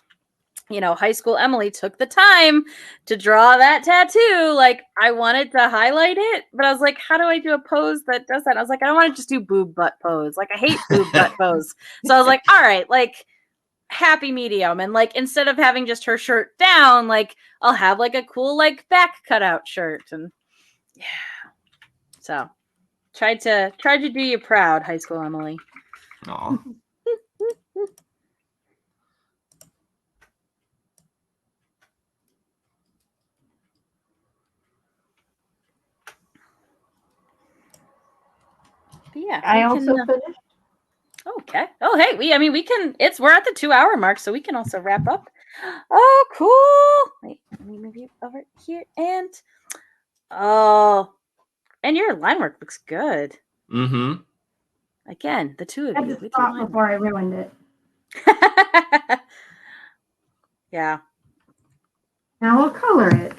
you know, high school Emily took the time to draw that tattoo, like, I wanted to highlight it, but I was like, how do I do a pose that does that? I was like, I don't want to just do boob butt pose. Like, I hate boob butt pose. So I was like, all right, like, happy medium. And, like, instead of having just her shirt down, like, I'll have, like, a cool, like, back cutout shirt. And, yeah. So, tried to do you proud, high school Emily. Aw. But yeah, I also finished. Okay. Oh, hey, we can. We're at the 2-hour mark, so we can also wrap up. Oh, cool. Wait, let me move you over here, and your line work looks good. Mm-hmm. Again, the two of I you. had to stop before I ruined it. Yeah. Now we'll color it,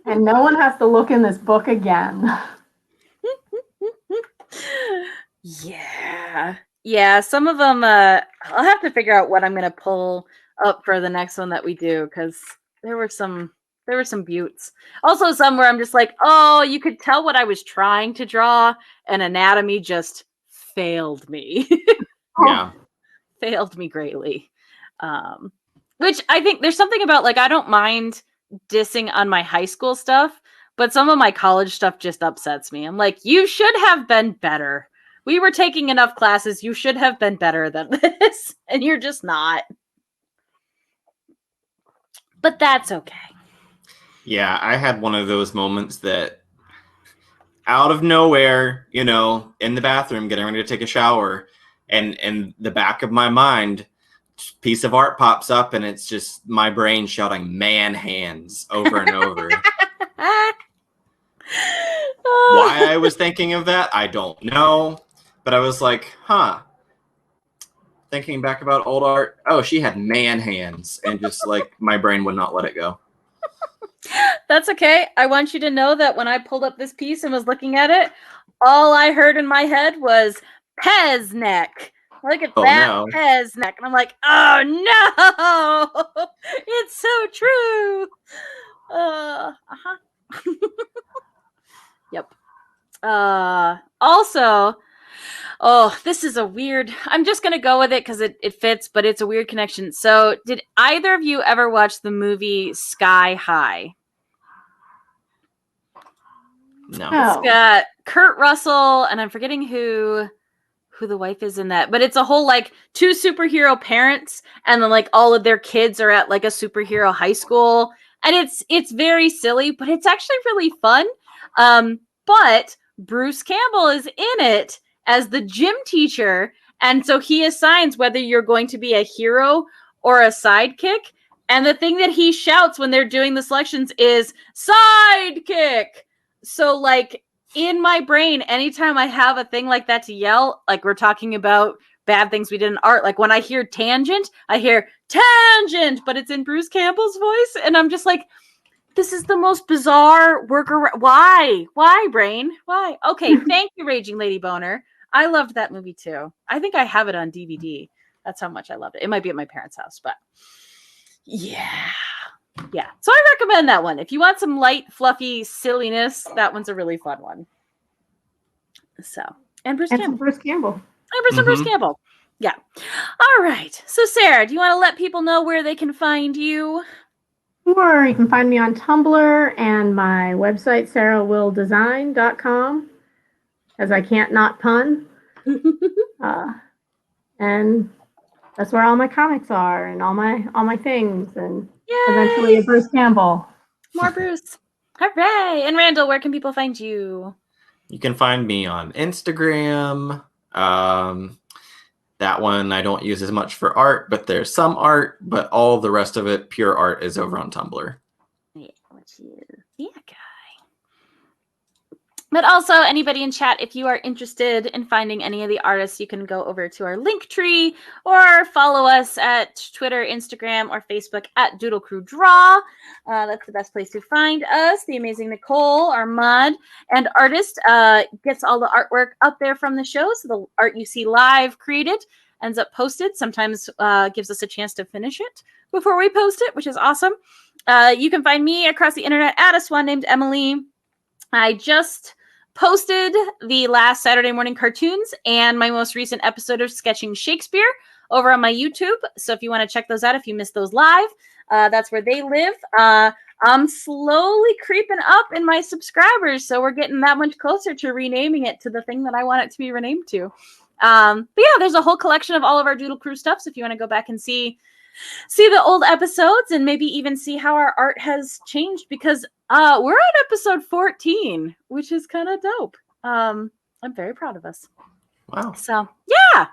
and no one has to look in this book again. Yeah. Some of them, I'll have to figure out what I'm gonna pull up for the next one that we do, because there were some buttes. Also, some where I'm just like, oh, you could tell what I was trying to draw, and anatomy just failed me. Yeah. Failed me greatly. Which I think there's something about, like, I don't mind dissing on my high school stuff, but some of my college stuff just upsets me. I'm like, you should have been better. We were taking enough classes. You should have been better than this, and you're just not. But that's okay. Yeah, I had one of those moments that out of nowhere, you know, in the bathroom, getting ready to take a shower, and in the back of my mind, piece of art pops up, and it's just my brain shouting "man hands" over and over. Why I was thinking of that, I don't know. But I was like, thinking back about old art, oh, she had man hands, and just like my brain would not let it go. That's okay. I want you to know that when I pulled up this piece and was looking at it, all I heard in my head was Pez neck. Look at Oh, that no. Pez neck. And I'm like, oh no, it's so true. Yep. Also, oh, this is a weird, I'm just going to go with it because it fits, but it's a weird connection. So did either of you ever watch the movie Sky High? No. No. It's got Kurt Russell, and I'm forgetting who the wife is in that, but it's a whole like two superhero parents, and then like all of their kids are at like a superhero high school, and it's very silly, but it's actually really fun. But Bruce Campbell is in it as the gym teacher, and so he assigns whether you're going to be a hero or a sidekick. And the thing that he shouts when they're doing the selections is sidekick. So like in my brain, anytime I have a thing like that to yell, like we're talking about bad things we did in art, like when I hear tangent, I hear tangent, but it's in Bruce Campbell's voice. And I'm just like, this is the most bizarre worker. Why, brain? Why? Okay. Thank you, Raging Lady Boner. I loved that movie too. I think I have it on DVD. That's how much I loved it. It might be at my parents' house, but yeah. Yeah. So I recommend that one. If you want some light, fluffy silliness, that one's a really fun one. So, and Bruce And Campbell. Bruce Campbell. And Bruce Campbell. Yeah. All right. So, Sarah, do you want to let people know where they can find you? Or you can find me on Tumblr and my website, sarahwilldesign.com, as I can't not pun. And that's where all my comics are and all my things, and Yay! eventually a Bruce Campbell. More Bruce. Hooray! And Randall, where can people find you? You can find me on Instagram. That one I don't use as much for art, but there's some art, but all the rest of it, pure art, is over on Tumblr. Yeah, guy. But also, anybody in chat, if you are interested in finding any of the artists, you can go over to our link tree or follow us at Twitter, Instagram, or Facebook at Doodle Crew Draw. That's the best place to find us. The amazing Nicole, our mod and artist, gets all the artwork up there from the show. So the art you see live created ends up posted. Sometimes gives us a chance to finish it before we post it, which is awesome. You can find me across the internet at a swan named Emily. I just posted the last Saturday morning cartoons and my most recent episode of Sketching Shakespeare over on my YouTube. So if you want to check those out, if you missed those live, that's where they live. I'm slowly creeping up in my subscribers, so we're getting that much closer to renaming it to the thing that I want it to be renamed to. But yeah, there's a whole collection of all of our Doodle Crew stuff. So if you want to go back and see the old episodes and maybe even see how our art has changed, because we're on episode 14, which is kind of dope. I'm very proud of us. Wow. So yeah.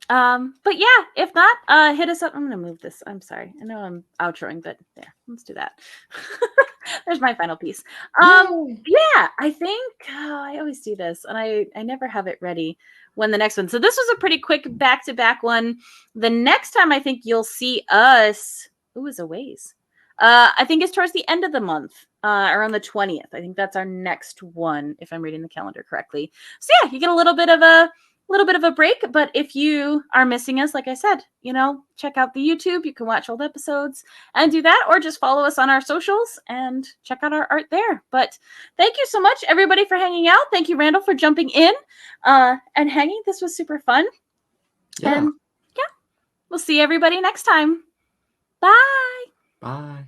But yeah, if not, hit us up. I'm gonna move this. I'm sorry. I know I'm outroing, but there, let's do that. There's my final piece. Yeah, I think I always do this, and I never have it ready when the next one. So this was a pretty quick back-to-back one. The next time I think you'll see us, is a ways. I think it's towards the end of the month, around the 20th. I think that's our next one, if I'm reading the calendar correctly. So yeah, you get a little bit of a break, but if you are missing us, like I said, check out the YouTube. You can watch old episodes and do that, or just follow us on our socials and check out our art there. But thank you so much, everybody, for hanging out. Thank you, Randall, for jumping in and hanging. This was super fun. Yeah. And yeah, we'll see everybody next time. Bye. Bye.